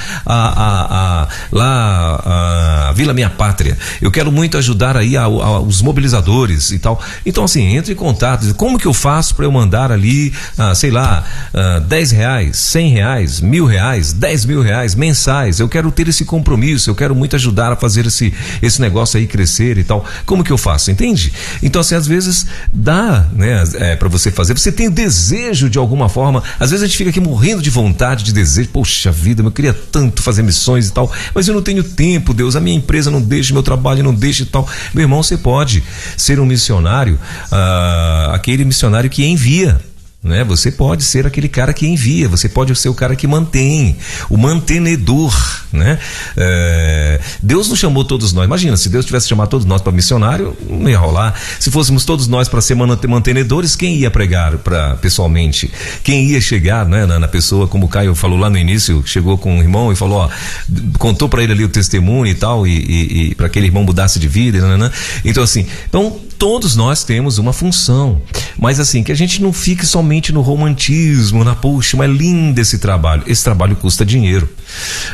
lá a Vila Minha Pátria, eu quero muito ajudar aí os mobilizadores e tal. Então assim, entre em contato, como que eu faço para eu mandar ali, sei lá, R$10, R$100, R$1.000, R$10.000 mensais? Eu quero ter esse compromisso, eu quero muito ajudar a fazer esse negócio aí crescer e tal. Como que eu faço? Entende? Então assim, às vezes dá, né, para você fazer, você tem desejo de alguma forma, às vezes a gente fica aqui morrendo de vontade, de desejo, poxa vida, eu queria tanto fazer missões e tal, mas eu não tenho tempo, Deus, a minha empresa não deixa, meu trabalho não deixa e tal. Meu irmão, você pode ser um missionário, aquele missionário que envia, né? Você pode ser aquele cara que envia, você pode ser o cara que mantém, o mantenedor, né? Deus não chamou todos nós, imagina, se Deus tivesse chamado todos nós para missionário, não ia rolar. Se fôssemos todos nós para ser mantenedores, quem ia pregar pessoalmente? Quem ia chegar, né, na pessoa, como o Caio falou lá no início, chegou com um irmão e falou, contou para ele ali o testemunho e tal, e para aquele irmão mudasse de vida, né? Então assim, todos nós temos uma função, mas assim, que a gente não fique somente no romantismo, poxa, mas é lindo esse trabalho custa dinheiro,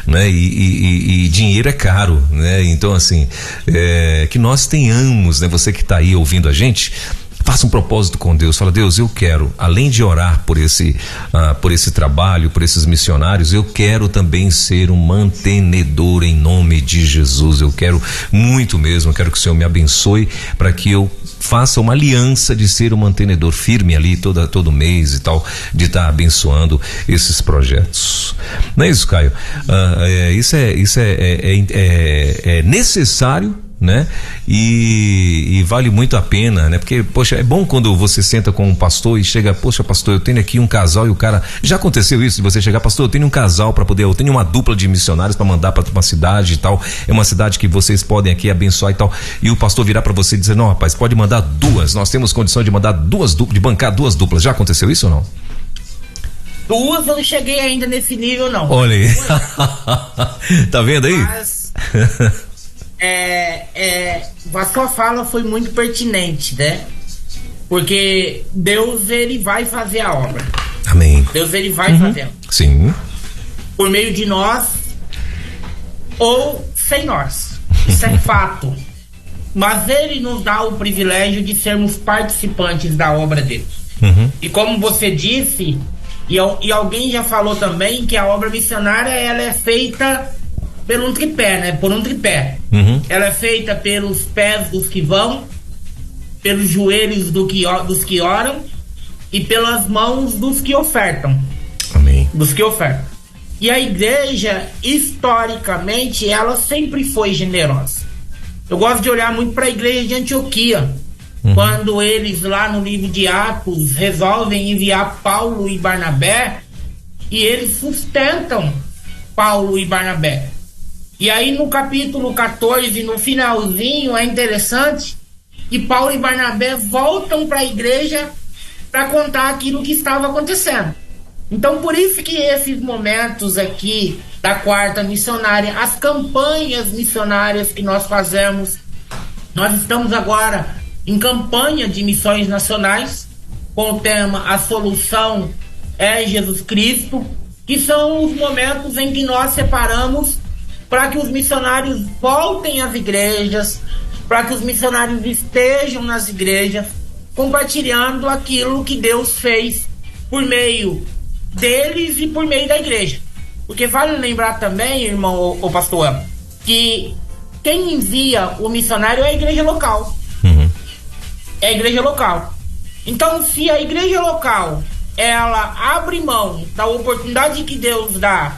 né? E dinheiro é caro, né? Então assim, que nós tenhamos, né? Você que está aí ouvindo a gente, faça um propósito com Deus, fala, Deus, eu quero, além de orar por esse trabalho, por esses missionários, eu quero também ser um mantenedor em nome de Jesus. Eu quero muito mesmo, eu quero que o Senhor me abençoe para que eu faça uma aliança de ser um mantenedor firme ali todo mês e tal, de estar abençoando esses projetos. Não é isso, Caio? Isso é necessário, né? E vale muito a pena, né? Porque, poxa, é bom quando você senta com um pastor e chega, poxa, pastor, eu tenho aqui um casal, e o cara, já aconteceu isso de você chegar, pastor, eu tenho um casal para poder, eu tenho uma dupla de missionários para mandar para uma cidade e tal, é uma cidade que vocês podem aqui abençoar e tal, e o pastor virar para você e dizer, não, rapaz, pode mandar duas, nós temos condição de mandar duas duplas, de bancar duas duplas. Já aconteceu isso ou não? Duas eu não cheguei ainda nesse nível, não. Olha aí. Tá vendo aí? Mas a sua fala foi muito pertinente, né? Porque Deus, ele vai fazer a obra. Amém. Deus, ele vai fazer. Sim. Por meio de nós ou sem nós. Isso é fato. Mas ele nos dá o privilégio de sermos participantes da obra dele. E como você disse, e alguém já falou também, que a obra missionária, ela é feita por um tripé, né? Por um tripé. Ela é feita pelos pés dos que vão, pelos joelhos dos que oram e pelas mãos dos que ofertam. Amém. Dos que ofertam. E a igreja, historicamente, ela sempre foi generosa. Eu gosto de olhar muito para a igreja de Antioquia, quando eles lá no livro de Atos resolvem enviar Paulo e Barnabé, e eles sustentam Paulo e Barnabé. E aí no capítulo 14, no finalzinho, é interessante que Paulo e Barnabé voltam para a igreja para contar aquilo que estava acontecendo. Então por isso que esses momentos aqui da quarta missionária, as campanhas missionárias que nós fazemos, nós estamos agora em campanha de missões nacionais com o tema A Solução é Jesus Cristo, que são os momentos em que nós separamos para que os missionários voltem às igrejas, para que os missionários estejam nas igrejas, compartilhando aquilo que Deus fez por meio deles e por meio da igreja. Porque vale lembrar também, irmão, o pastor, que quem envia o missionário é a igreja local. É a igreja local. Então, se a igreja local ela abre mão da oportunidade que Deus dá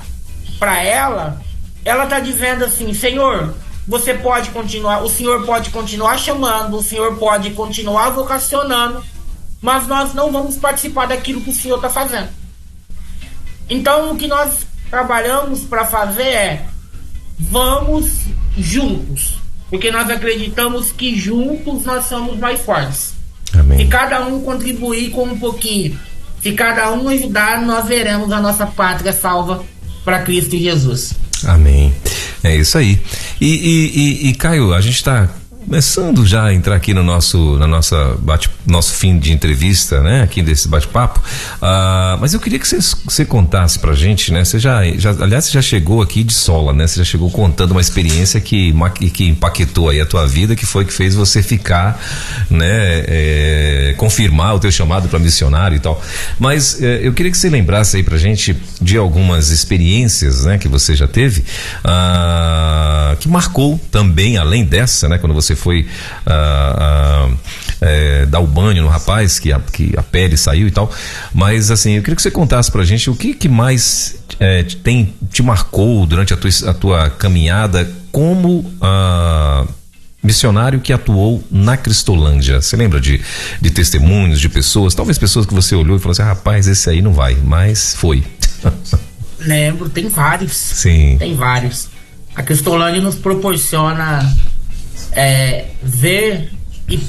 para ela está dizendo assim: Senhor, você pode continuar, o Senhor pode continuar chamando, o Senhor pode continuar vocacionando, mas nós não vamos participar daquilo que o Senhor está fazendo. Então, o que nós trabalhamos para fazer é: vamos juntos, porque nós acreditamos que juntos nós somos mais fortes. Amém. Se cada um contribuir com um pouquinho, se cada um ajudar, nós veremos a nossa pátria salva para Cristo Jesus. Amém. É isso aí. E Caio, a gente está começando já a entrar aqui no nosso fim de entrevista, né? Aqui desse bate-papo. Mas eu queria que você contasse pra gente, né? Você aliás, você já chegou aqui de sola, né? Você já chegou contando uma experiência que empaquetou aí a tua vida, que foi que fez você ficar, né? Confirmar o teu chamado para missionário e tal. Mas eu queria que você lembrasse aí pra gente de algumas experiências, né? Que você já teve, que marcou também, além dessa, né? Quando você foi dar o banho no rapaz, que a pele saiu e tal. Mas assim, eu queria que você contasse pra gente o que mais te marcou durante a tua caminhada como missionário que atuou na Cristolândia. Você lembra de testemunhos de pessoas, talvez pessoas que você olhou e falou assim: rapaz, esse aí não vai, mas foi. Lembro, tem vários. Sim. Tem vários. A Cristolândia nos proporciona ver e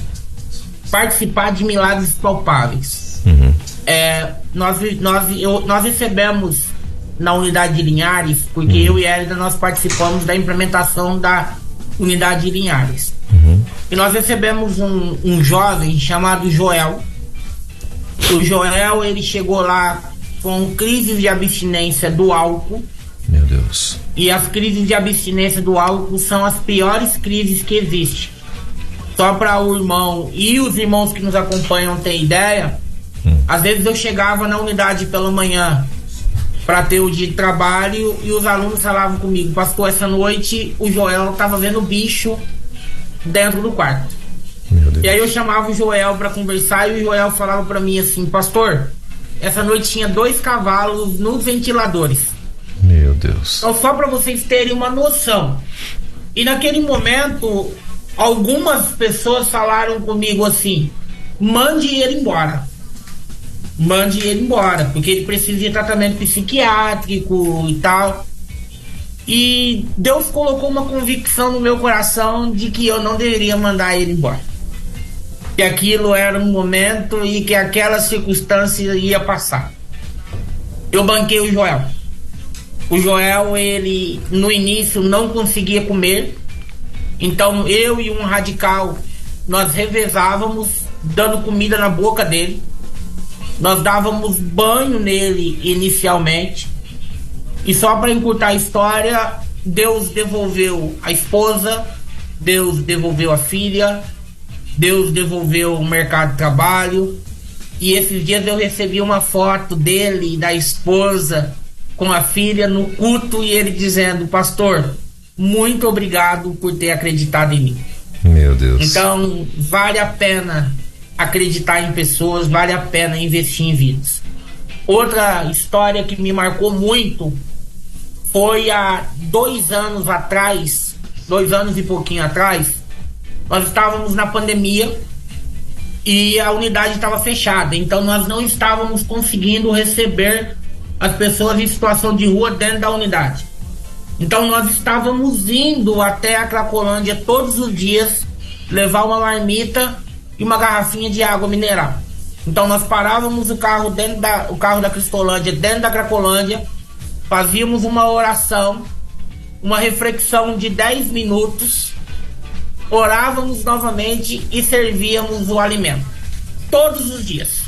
participar de milagres palpáveis. Nós recebemos na unidade de Linhares, porque eu e Hélida nós participamos da implementação da unidade de Linhares. E nós recebemos um jovem chamado Joel. O Joel, ele chegou lá com crises de abstinência do álcool. Meu Deus. E as crises de abstinência do álcool são as piores crises que existem. Só para o irmão e os irmãos que nos acompanham terem ideia, às vezes eu chegava na unidade pela manhã para ter o dia de trabalho e os alunos falavam comigo: pastor, essa noite o Joel estava vendo bicho dentro do quarto. Meu Deus. E aí eu chamava o Joel para conversar e o Joel falava para mim assim: pastor, essa noite tinha 2 cavalos nos ventiladores. Meu Deus. Então, só para vocês terem uma noção. E naquele momento, algumas pessoas falaram comigo assim: mande ele embora. Mande ele embora, porque ele precisa de tratamento psiquiátrico e tal. E Deus colocou uma convicção no meu coração de que eu não deveria mandar ele embora. Que aquilo era um momento e que aquela circunstância ia passar. Eu banquei o Joel. O Joel, ele no início não conseguia comer, então eu e um radical, nós revezávamos dando comida na boca dele. Nós dávamos banho nele inicialmente, e só para encurtar a história, Deus devolveu a esposa, Deus devolveu a filha, Deus devolveu o mercado de trabalho. E esses dias eu recebi uma foto dele e da esposa com a filha no culto, e ele dizendo: pastor, muito obrigado por ter acreditado em mim. Meu Deus. Então vale a pena acreditar em pessoas, vale a pena investir em vidas. Outra história que me marcou muito foi há 2 anos atrás, 2 anos e pouquinho atrás. Nós estávamos na pandemia e a unidade estava fechada, então nós não estávamos conseguindo receber as pessoas em situação de rua dentro da unidade. Então nós estávamos indo até a Cracolândia todos os dias levar uma marmita e uma garrafinha de água mineral. Então nós parávamos o carro da Cristolândia dentro da Cracolândia, fazíamos uma oração, uma reflexão de 10 minutos orávamos novamente e servíamos o alimento. Todos os dias.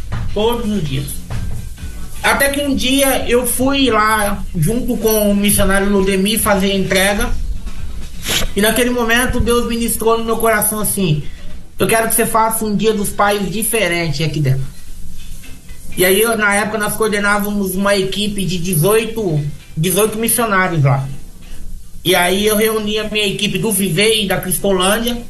Até que um dia eu fui lá junto com o missionário Ludemir fazer a entrega. E naquele momento Deus ministrou no meu coração assim: eu quero que você faça um dia dos pais diferente aqui dentro. E aí na época nós coordenávamos uma equipe de 18 missionários lá. E aí eu reuni a minha equipe do Viver e da Cristolândia.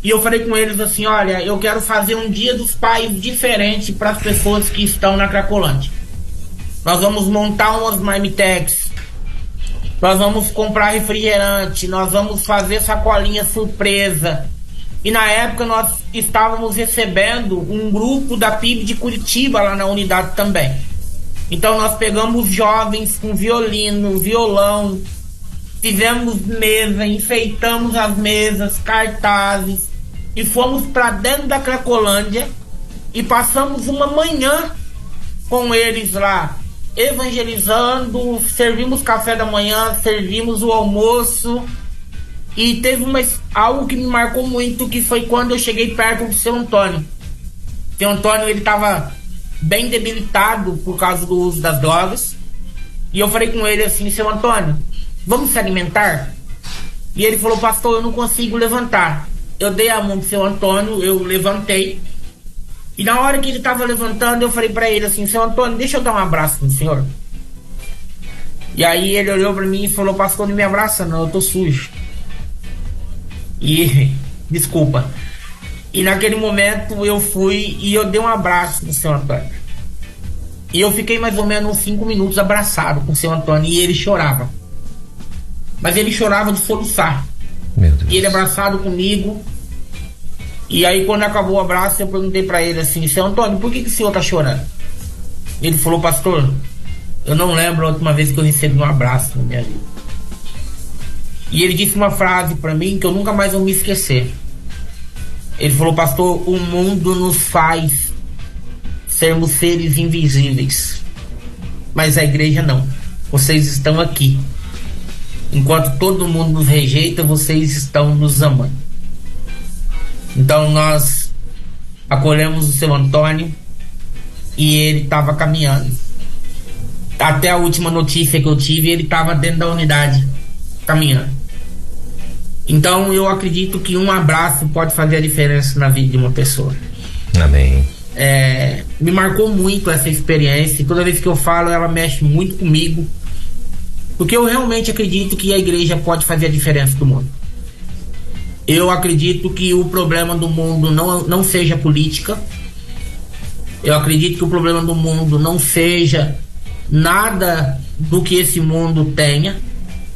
E eu falei com eles assim: olha, eu quero fazer um dia dos pais diferente para as pessoas que estão na Cracolândia. Nós vamos montar umas marmitex, nós vamos comprar refrigerante, nós vamos fazer sacolinha surpresa. E na época nós estávamos recebendo um grupo da PIB de Curitiba lá na unidade também. Então nós pegamos jovens com violino, violão, fizemos mesa, enfeitamos as mesas, cartazes, e fomos para dentro da Cracolândia e passamos uma manhã com eles lá, evangelizando, servimos café da manhã, servimos o almoço. E teve algo que me marcou muito, que foi quando eu cheguei perto do seu Antônio. O seu Antônio, ele estava bem debilitado por causa do uso das drogas. E eu falei com ele assim: seu Antônio, vamos se alimentar? E ele falou: pastor, eu não consigo levantar. Eu dei a mão pro seu Antônio, eu levantei. E na hora que ele estava levantando, eu falei para ele assim: seu Antônio, deixa eu dar um abraço no senhor. E aí ele olhou para mim e falou: pastor, não me abraça não, eu tô sujo. E, desculpa. E naquele momento eu fui e eu dei um abraço no seu Antônio. E eu fiquei mais ou menos uns 5 minutos abraçado com o seu Antônio. E ele chorava. Mas ele chorava de soluçar. Meu Deus. E ele abraçado comigo. E aí quando acabou o abraço, eu perguntei pra ele assim: seu Antônio, por que o senhor tá chorando? Ele falou: pastor, eu não lembro a última vez que eu recebi um abraço na minha vida. E ele disse uma frase para mim que eu nunca mais vou me esquecer. Ele falou: pastor, o mundo nos faz sermos seres invisíveis, mas a igreja não. Vocês estão aqui. Enquanto todo mundo nos rejeita, vocês estão nos amando. Então nós acolhemos o seu Antônio e ele estava caminhando. Até a última notícia que eu tive, ele estava dentro da unidade, caminhando. Então eu acredito que um abraço pode fazer a diferença na vida de uma pessoa. Amém. Me marcou muito essa experiência. Toda vez que eu falo, ela mexe muito comigo, porque eu realmente acredito que a igreja pode fazer a diferença do mundo. Eu acredito que o problema do mundo não seja política. Eu acredito que o problema do mundo não seja nada do que esse mundo tenha.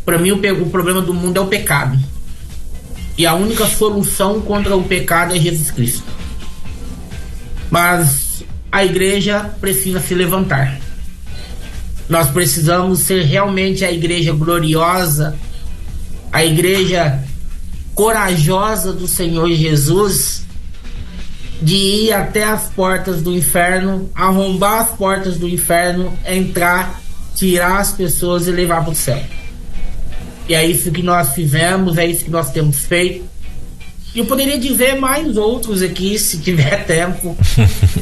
Para mim o problema do mundo é o pecado. E a única solução contra o pecado é Jesus Cristo. Mas a igreja precisa se levantar. Nós precisamos ser realmente a igreja gloriosa, a igreja corajosa do Senhor Jesus, de ir até as portas do inferno, arrombar as portas do inferno, entrar, tirar as pessoas e levar para o céu. E é isso que nós fizemos, é isso que nós temos feito. E eu poderia dizer mais outros aqui, se tiver tempo.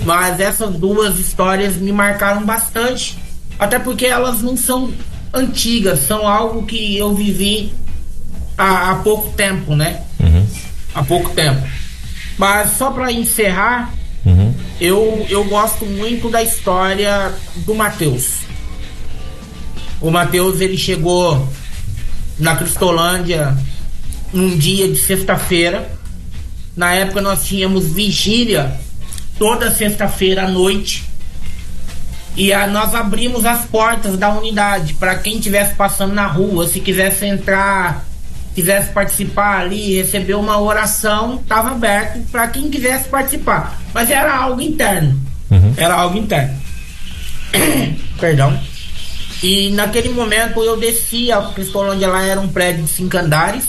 Mas essas duas histórias me marcaram bastante. Até porque elas não são antigas, são algo que eu vivi há pouco tempo, né? Há pouco tempo. Mas só para encerrar, eu gosto muito da história do Mateus. O Mateus, ele chegou na Cristolândia num dia de sexta-feira. Na época nós tínhamos vigília toda sexta-feira à noite. E nós abrimos as portas da unidade para quem estivesse passando na rua, se quisesse entrar, quisesse participar ali, receber uma oração, estava aberto para quem quisesse participar. Mas era algo interno. Era algo interno. Perdão. E naquele momento eu desci, a Cristolândia lá era um prédio de 5 andares.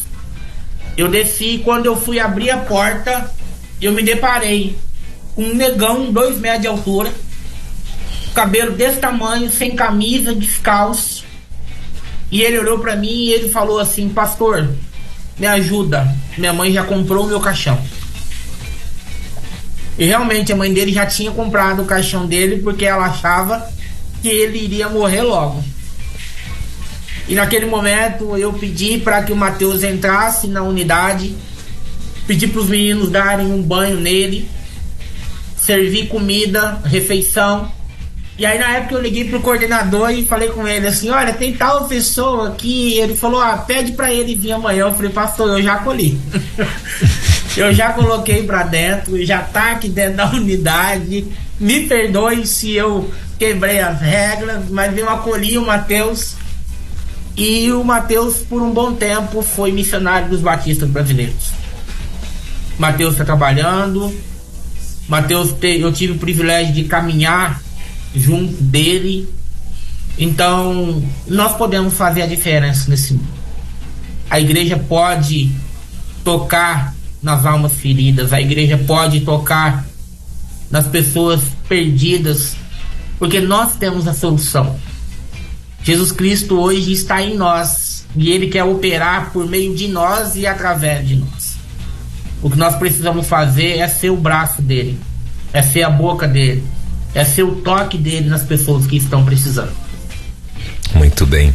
Eu desci e quando eu fui abrir a porta, eu me deparei com um negão, 2 metros de altura, cabelo desse tamanho, sem camisa, descalço. E ele olhou pra mim e ele falou assim: pastor, me ajuda, minha mãe já comprou o meu caixão. E realmente a mãe dele já tinha comprado o caixão dele porque ela achava que ele iria morrer logo. E naquele momento eu pedi para que o Mateus entrasse na unidade, pedi para os meninos darem um banho nele, servi comida, refeição. E aí na época eu liguei pro coordenador e falei com ele assim, olha, tem tal pessoa aqui. Ele falou, pede para ele vir amanhã. Eu falei, pastor, eu já acolhi. Eu já coloquei para dentro, já tá aqui dentro da unidade. Me perdoe se eu quebrei as regras, mas eu acolhi o Mateus. E o Mateus, por um bom tempo, foi missionário dos batistas brasileiros. Mateus está trabalhando. Mateus, eu tive o privilégio de caminhar junto dele. Então, nós podemos fazer a diferença nesse mundo. A igreja pode tocar nas almas feridas, a igreja pode tocar nas pessoas perdidas, porque nós temos a solução. Jesus Cristo hoje está em nós e Ele quer operar por meio de nós e através de nós. O que nós precisamos fazer é ser o braço dele, é ser a boca dele, é ser o toque dele nas pessoas que estão precisando. Muito bem.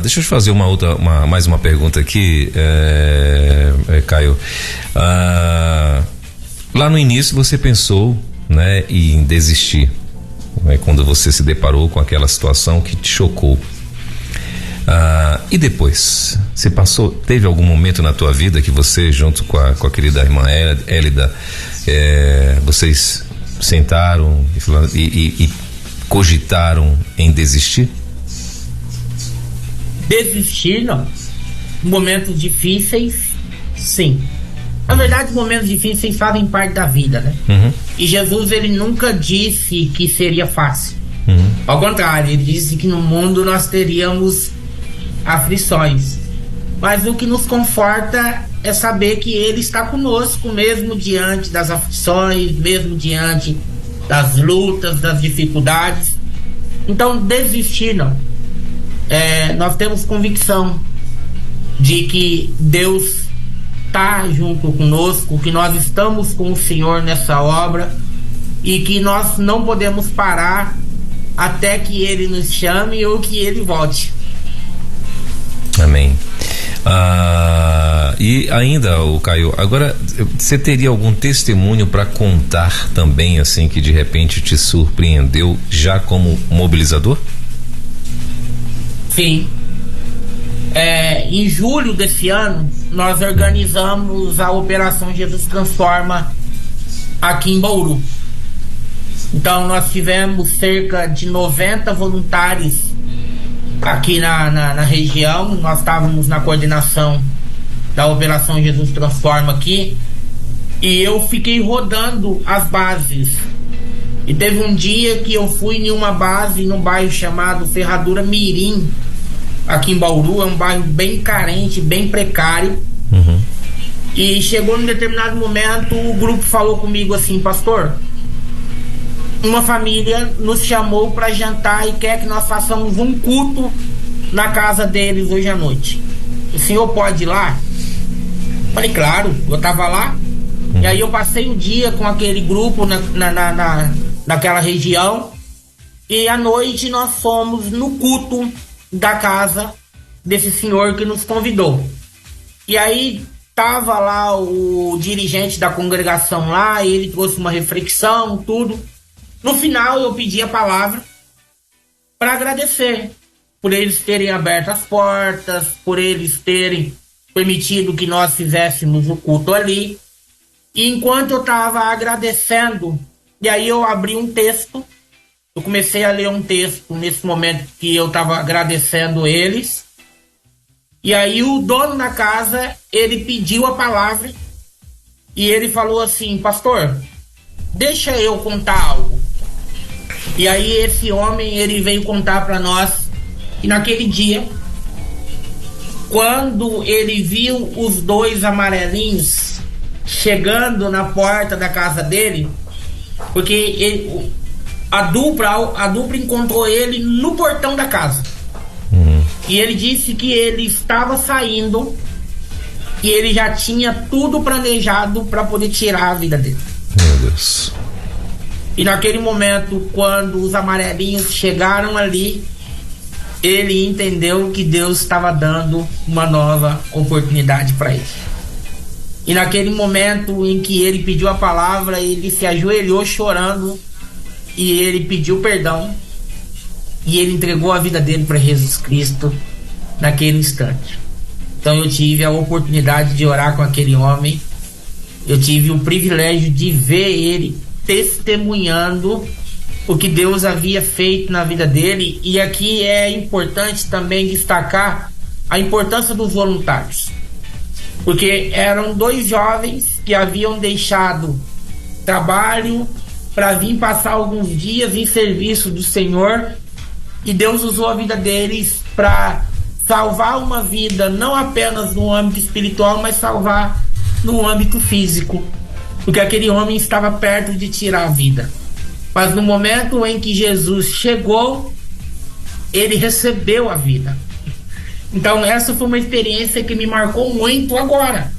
Deixa eu te fazer mais uma pergunta aqui, Caio. Lá no início você pensou, né, em desistir, né, quando você se deparou com aquela situação que te chocou. E depois, teve algum momento na tua vida que você, junto com a querida irmã Hélida, vocês sentaram e cogitaram em desistir? Desistir, não. Momentos difíceis, sim. Na verdade, momentos difíceis fazem parte da vida, né? Uhum. E Jesus, ele nunca disse que seria fácil. Uhum. Ao contrário, ele disse que no mundo nós teríamos aflições. Mas o que nos conforta é saber que Ele está conosco, mesmo diante das aflições, mesmo diante das lutas, das dificuldades. Então, desistir não. Nós temos convicção de que Deus está junto conosco, que nós estamos com o Senhor nessa obra e que nós não podemos parar até que Ele nos chame ou que Ele volte. Amém. E ainda, o Caio, agora você teria algum testemunho para contar também, assim, que de repente te surpreendeu já como mobilizador? Sim. Em julho desse ano nós organizamos a Operação Jesus Transforma aqui em Bauru. Então nós tivemos cerca de 90 voluntários aqui na região. Nós estávamos na coordenação da Operação Jesus Transforma aqui, e eu fiquei rodando as bases. E teve um dia que eu fui em uma base num bairro chamado Ferradura Mirim, aqui em Bauru. É um bairro bem carente, bem precário. Uhum. E chegou num determinado momento, o grupo falou comigo assim: pastor, uma família nos chamou para jantar e quer que nós façamos um culto na casa deles hoje à noite. O senhor pode ir lá? Falei, claro, eu tava lá. E aí eu passei o dia com aquele grupo naquela região, e à noite nós fomos no culto da casa desse senhor que nos convidou. E aí tava lá o dirigente da congregação lá, e ele trouxe uma reflexão, tudo. No final eu pedi a palavra para agradecer por eles terem aberto as portas, por eles terem permitido que nós fizéssemos o culto ali. E enquanto eu estava agradecendo, e aí eu abri um texto, eu comecei a ler um texto nesse momento que eu estava agradecendo eles. E aí o dono da casa, ele pediu a palavra e ele falou assim: pastor, deixa eu contar algo. E aí esse homem, ele veio contar para nós que naquele dia, quando ele viu os dois amarelinhos chegando na porta da casa dele, porque a dupla encontrou ele no portão da casa. Uhum. E ele disse que ele estava saindo e ele já tinha tudo planejado para poder tirar a vida dele. Meu Deus. E naquele momento, quando os amarelinhos chegaram ali, ele entendeu que Deus estava dando uma nova oportunidade para ele. E naquele momento em que ele pediu a palavra, ele se ajoelhou chorando e ele pediu perdão e ele entregou a vida dele para Jesus Cristo naquele instante. Então eu tive a oportunidade de orar com aquele homem, eu tive o privilégio de ver ele testemunhando o que Deus havia feito na vida dele. E aqui é importante também destacar a importância dos voluntários, porque eram 2 jovens que haviam deixado trabalho para vir passar alguns dias em serviço do Senhor, e Deus usou a vida deles para salvar uma vida, não apenas no âmbito espiritual, mas salvar no âmbito físico, porque aquele homem estava perto de tirar a vida. Mas no momento em que Jesus chegou, ele recebeu a vida. Então essa foi uma experiência que me marcou muito agora,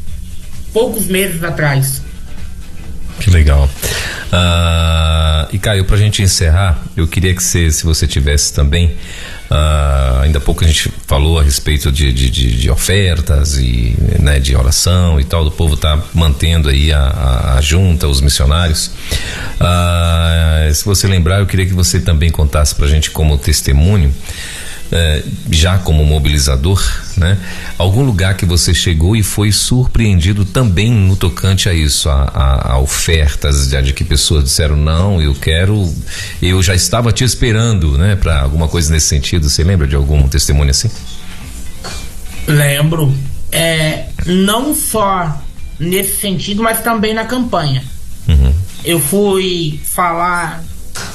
poucos meses atrás. Que legal. E Caio, pra gente encerrar, eu queria que se você tivesse também, ainda há pouco a gente falou a respeito de ofertas e, né, de oração e tal, do povo tá mantendo aí a junta, os missionários. Se você lembrar, eu queria que você também contasse pra gente como testemunho, já como mobilizador, né? Algum lugar que você chegou e foi surpreendido também no tocante a isso, a ofertas de que pessoas disseram: não, eu já estava te esperando, né? Para alguma coisa nesse sentido. Você lembra de algum testemunho assim? Lembro, não só nesse sentido, mas também na campanha. Eu fui falar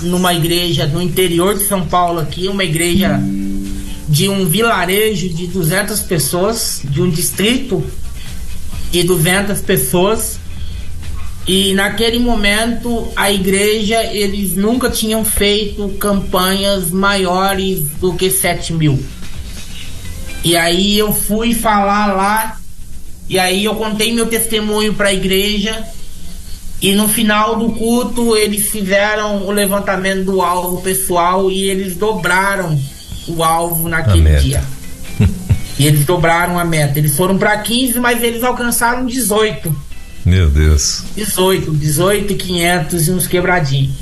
numa igreja no interior de São Paulo aqui, uma igreja de um vilarejo de 200 pessoas, de um distrito de 200 pessoas, e naquele momento a igreja, eles nunca tinham feito campanhas maiores do que 7.000. E aí eu fui falar lá, e aí eu contei meu testemunho para a igreja, e no final do culto eles fizeram o levantamento do alvo pessoal e eles dobraram o alvo naquele dia. E eles dobraram a meta. Eles foram para 15, mas eles alcançaram 18. Meu Deus. 18.500 e uns quebradinhos.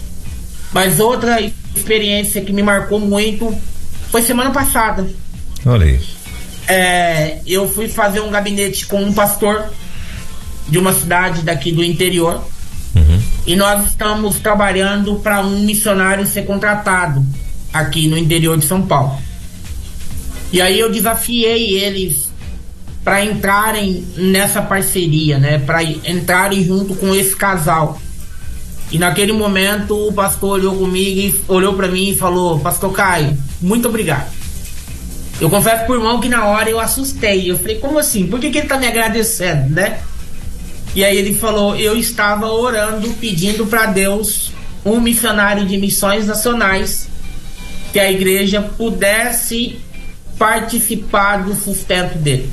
Mas outra experiência que me marcou muito foi semana passada. Olha aí. Eu fui fazer um gabinete com um pastor de uma cidade daqui do interior. E nós estamos trabalhando para um missionário ser contratado aqui no interior de São Paulo. E aí eu desafiei eles para entrarem nessa parceria, né? Para entrarem junto com esse casal. E naquele momento o pastor olhou comigo, olhou para mim e falou: Pastor Caio, muito obrigado. Eu confesso pro irmão que na hora eu assustei. Eu falei: como assim? Por que ele tá me agradecendo, né? E aí ele falou: eu estava orando, pedindo para Deus um missionário de missões nacionais, que a igreja pudesse participar do sustento dele.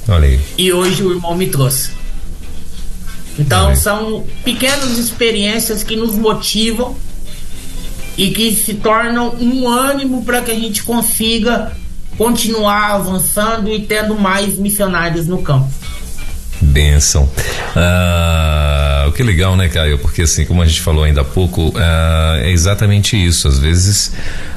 Olha aí. E hoje o irmão me trouxe. Então são pequenas experiências que nos motivam e que se tornam um ânimo para que a gente consiga continuar avançando e tendo mais missionários no campo. Bênção. Que legal, né, Caio? Porque assim, como a gente falou ainda há pouco, é exatamente isso. Às vezes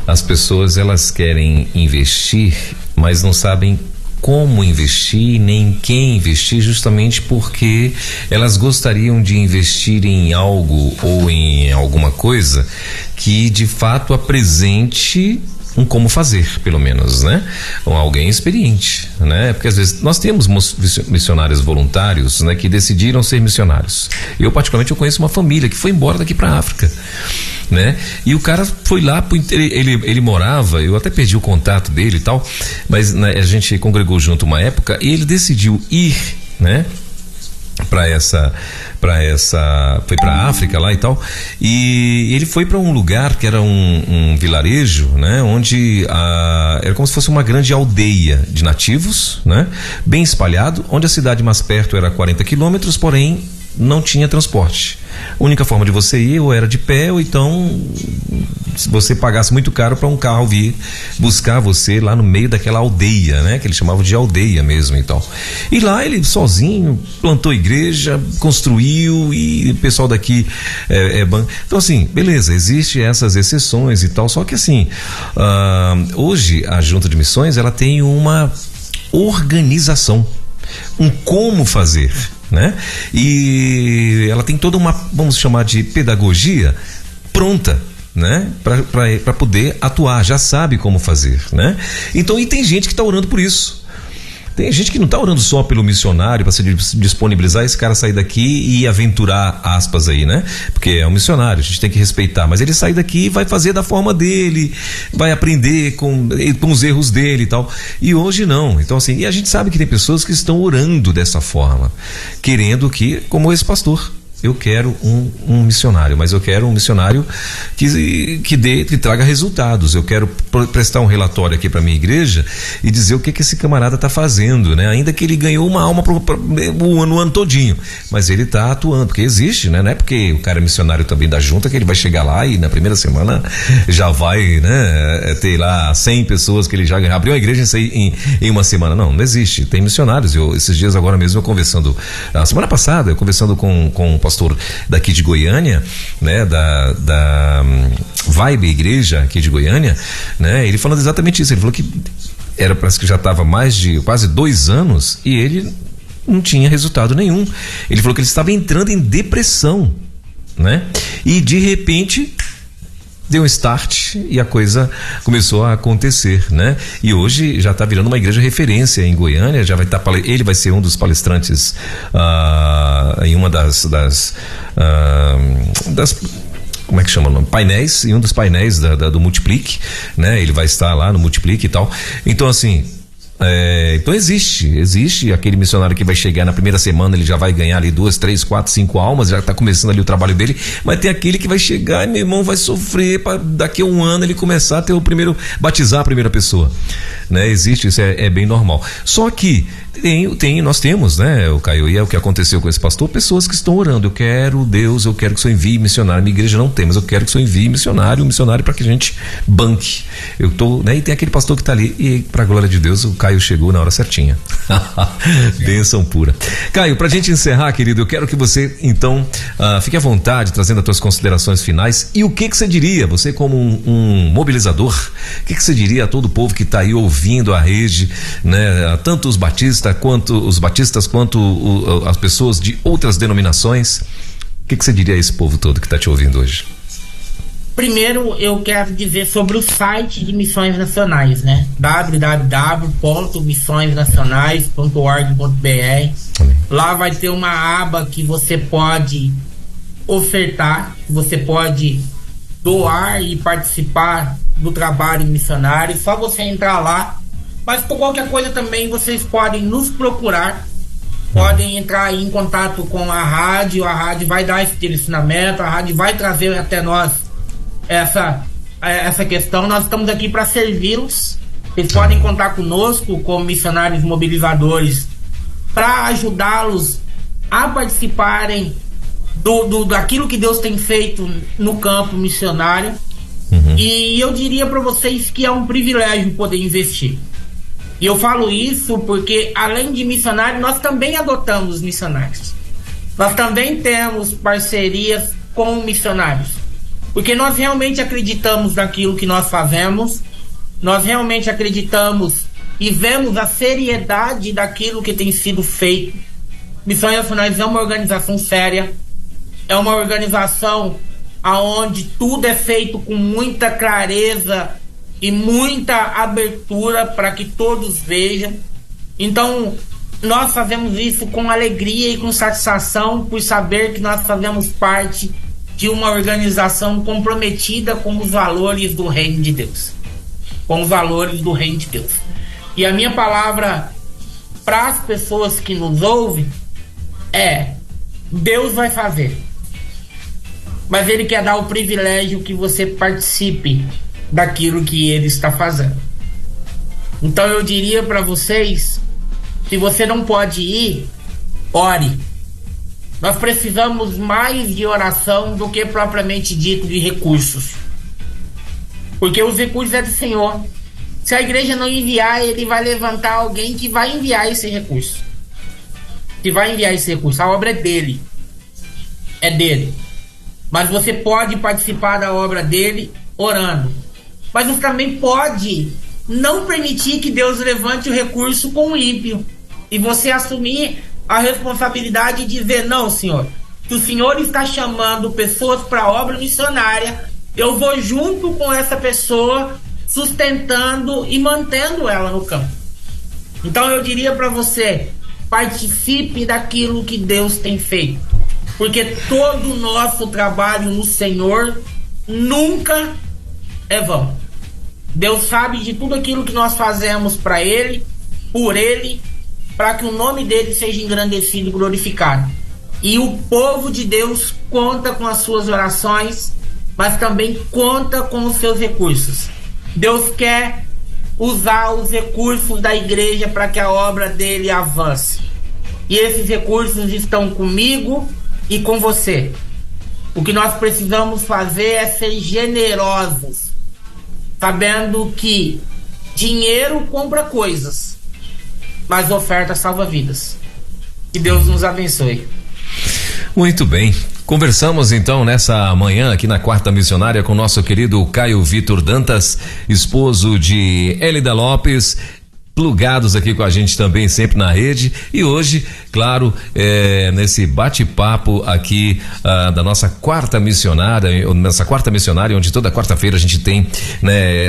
as pessoas, elas querem investir, mas não sabem como investir, nem em quem investir, justamente porque elas gostariam de investir em algo ou em alguma coisa que de fato apresente um como fazer, pelo menos, né? Ou alguém experiente, né? Porque às vezes nós temos missionários voluntários, né? Que decidiram ser missionários. Eu particularmente conheço uma família que foi embora daqui pra África, né? E o cara foi lá, ele morava, eu até perdi o contato dele e tal, mas, né, a gente congregou junto uma época e ele decidiu ir, né? foi pra África lá e tal, e ele foi para um lugar que era um vilarejo, né, onde era como se fosse uma grande aldeia de nativos, né, bem espalhado, onde a cidade mais perto era 40 quilômetros, porém não tinha transporte. A única forma de você ir ou era de pé, ou então se você pagasse muito caro para um carro vir buscar você lá no meio daquela aldeia, né? Que eles chamavam de aldeia mesmo e tal. E lá ele sozinho plantou igreja, construiu, e o pessoal daqui então assim, beleza, existem essas exceções e tal, só que assim, hoje a Junta de Missões, ela tem uma organização, um como fazer, né? E ela tem toda uma, vamos chamar de pedagogia pronta, né? Para poder atuar, já sabe como fazer, né? Então, e tem gente que está orando por isso. Tem gente que não está orando só pelo missionário para se disponibilizar, esse cara sair daqui e aventurar, aspas aí, né? Porque é um missionário, a gente tem que respeitar, mas ele sai daqui e vai fazer da forma dele, vai aprender com os erros dele e tal. E hoje não. Então assim, e a gente sabe que tem pessoas que estão orando dessa forma, querendo que, como esse pastor, eu quero um missionário, mas eu quero um missionário que traga resultados. Eu quero prestar um relatório aqui para minha igreja e dizer o que esse camarada está fazendo, né? Ainda que ele ganhou uma alma no ano todinho, mas ele está atuando, porque existe, né? Não é porque o cara é missionário também da junta que ele vai chegar lá e na primeira semana já vai, né, ter lá 100 pessoas que ele já abriu a igreja em uma semana. Não existe. Tem missionários. Esses dias agora mesmo, a semana passada, eu conversando com o pastor daqui de Goiânia, né, da Vibe Igreja aqui de Goiânia, né, ele falando exatamente isso. Ele falou que parece que já estava mais de quase 2 anos e ele não tinha resultado nenhum. Ele falou que ele estava entrando em depressão, né, e de repente deu um start e a coisa começou a acontecer, né? E hoje já está virando uma igreja referência em Goiânia, já vai estar, ele vai ser um dos palestrantes em uma das como é que chama o nome? Painéis, em um dos painéis do Multiplique, né? Ele vai estar lá no Multiplique e tal. Então assim, então existe aquele missionário que vai chegar na primeira semana, ele já vai ganhar ali 2, 3, 4, 5 almas, já está começando ali o trabalho dele, mas tem aquele que vai chegar e, meu irmão, vai sofrer para daqui a 1 ano ele começar a ter batizar a primeira pessoa, né? Existe, isso é bem normal. Só que nós temos, né, o Caio, e é o que aconteceu com esse pastor, pessoas que estão orando, eu quero que o Senhor envie missionário. Minha igreja não tem, mas eu quero que o Senhor envie missionário para que a gente banque. Né, e tem aquele pastor que está ali, e para a glória de Deus, o Caio chegou na hora certinha. Bênção pura. Caio, pra gente encerrar, querido, eu quero que você então fique à vontade, trazendo as tuas considerações finais, e o que você diria, você como um mobilizador, o que você diria a todo o povo que está aí ouvindo a rede, né, tanto os batistas quanto as pessoas de outras denominações, o que você diria a esse povo todo que está te ouvindo hoje? Primeiro, eu quero dizer sobre o site de Missões Nacionais, né? www.missõesnacionais.org.br. Lá vai ter uma aba que você pode ofertar, você pode doar e participar do trabalho missionário. Só você entrar lá. Mas por qualquer coisa também vocês podem nos procurar, podem entrar aí em contato com a rádio vai dar esse direcionamento, a rádio vai trazer até nós essa questão. Nós estamos aqui para servi-los. Vocês podem contar conosco como missionários mobilizadores para ajudá-los a participarem daquilo que Deus tem feito no campo missionário. E eu diria para vocês que é um privilégio poder investir. E eu falo isso porque, além de missionário, nós também adotamos missionários. Nós também temos parcerias com missionários. Porque nós realmente acreditamos naquilo que nós fazemos, nós realmente acreditamos e vemos a seriedade daquilo que tem sido feito. Missões Nacionais é uma organização séria, é uma organização onde tudo é feito com muita clareza e muita abertura para que todos vejam. Então nós fazemos isso com alegria e com satisfação por saber que nós fazemos parte de uma organização comprometida com os valores do Reino de Deus, com os valores do Reino de Deus. E a minha palavra para as pessoas que nos ouvem é: Deus vai fazer. Mas Ele quer dar o privilégio que você participe daquilo que Ele está fazendo. Então eu diria para vocês, se você não pode ir, ore. Nós precisamos mais de oração do que propriamente dito de recursos. Porque os recursos é do Senhor. Se a igreja não enviar, Ele vai levantar alguém que vai enviar esse recurso. A obra é dele. É dele. Mas você pode participar da obra dele orando. Mas você também pode não permitir que Deus levante o recurso com o ímpio. E você assumir a responsabilidade de dizer: não, Senhor, que o Senhor está chamando pessoas para a obra missionária, eu vou junto com essa pessoa, sustentando e mantendo ela no campo. Então eu diria para você: participe daquilo que Deus tem feito, porque todo o nosso trabalho no Senhor nunca é vão. Deus sabe de tudo aquilo que nós fazemos para Ele, por Ele, para que o nome dele seja engrandecido e glorificado. E o povo de Deus conta com as suas orações, mas também conta com os seus recursos. Deus quer usar os recursos da igreja para que a obra dele avance. E esses recursos estão comigo e com você. O que nós precisamos fazer é ser generosos, sabendo que dinheiro compra coisas, mas oferta salva vidas. Que Deus nos abençoe. Muito bem. Conversamos então nessa manhã aqui na Quarta Missionária com o nosso querido Caio Vitor Dantas, esposo de Hélida Lopes, plugados aqui com a gente também sempre na rede, e hoje, claro, nesse bate-papo aqui da nossa Quarta Missionária, onde toda quarta-feira a gente tem, né,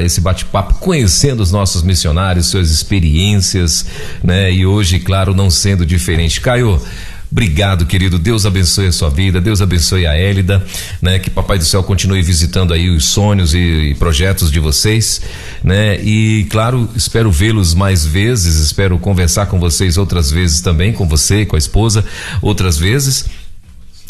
esse bate-papo conhecendo os nossos missionários, suas experiências, né, e hoje, claro, não sendo diferente. Caio, obrigado, querido. Deus abençoe a sua vida, Deus abençoe a Hélida, né? Que Papai do Céu continue visitando aí os sonhos e projetos de vocês, né? E claro, espero vê-los mais vezes, espero conversar com vocês outras vezes também, com você, com a esposa, outras vezes.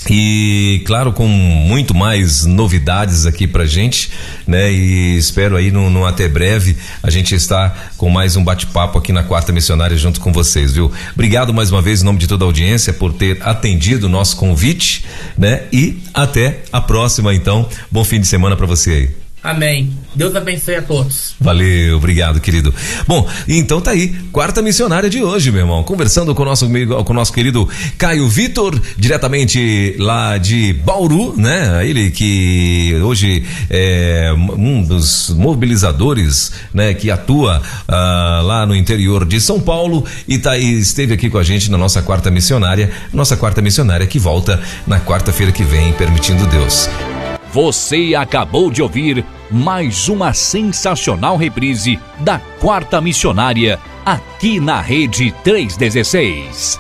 E claro, com muito mais novidades aqui pra gente, né? E espero aí no até breve a gente estar com mais um bate-papo aqui na Quarta Missionária junto com vocês, viu? Obrigado mais uma vez em nome de toda a audiência por ter atendido o nosso convite, né? E até a próxima, então. Bom fim de semana pra você aí. Amém. Deus abençoe a todos. Valeu, obrigado, querido. Bom, então tá aí, Quarta Missionária de hoje, meu irmão, conversando com o nosso querido Caio Vitor, diretamente lá de Bauru, né? Ele que hoje é um dos mobilizadores, né? Que atua lá no interior de São Paulo e esteve aqui com a gente na nossa Quarta Missionária que volta na quarta-feira que vem, permitindo Deus. Você acabou de ouvir mais uma sensacional reprise da Quarta Missionária, aqui na Rede 316.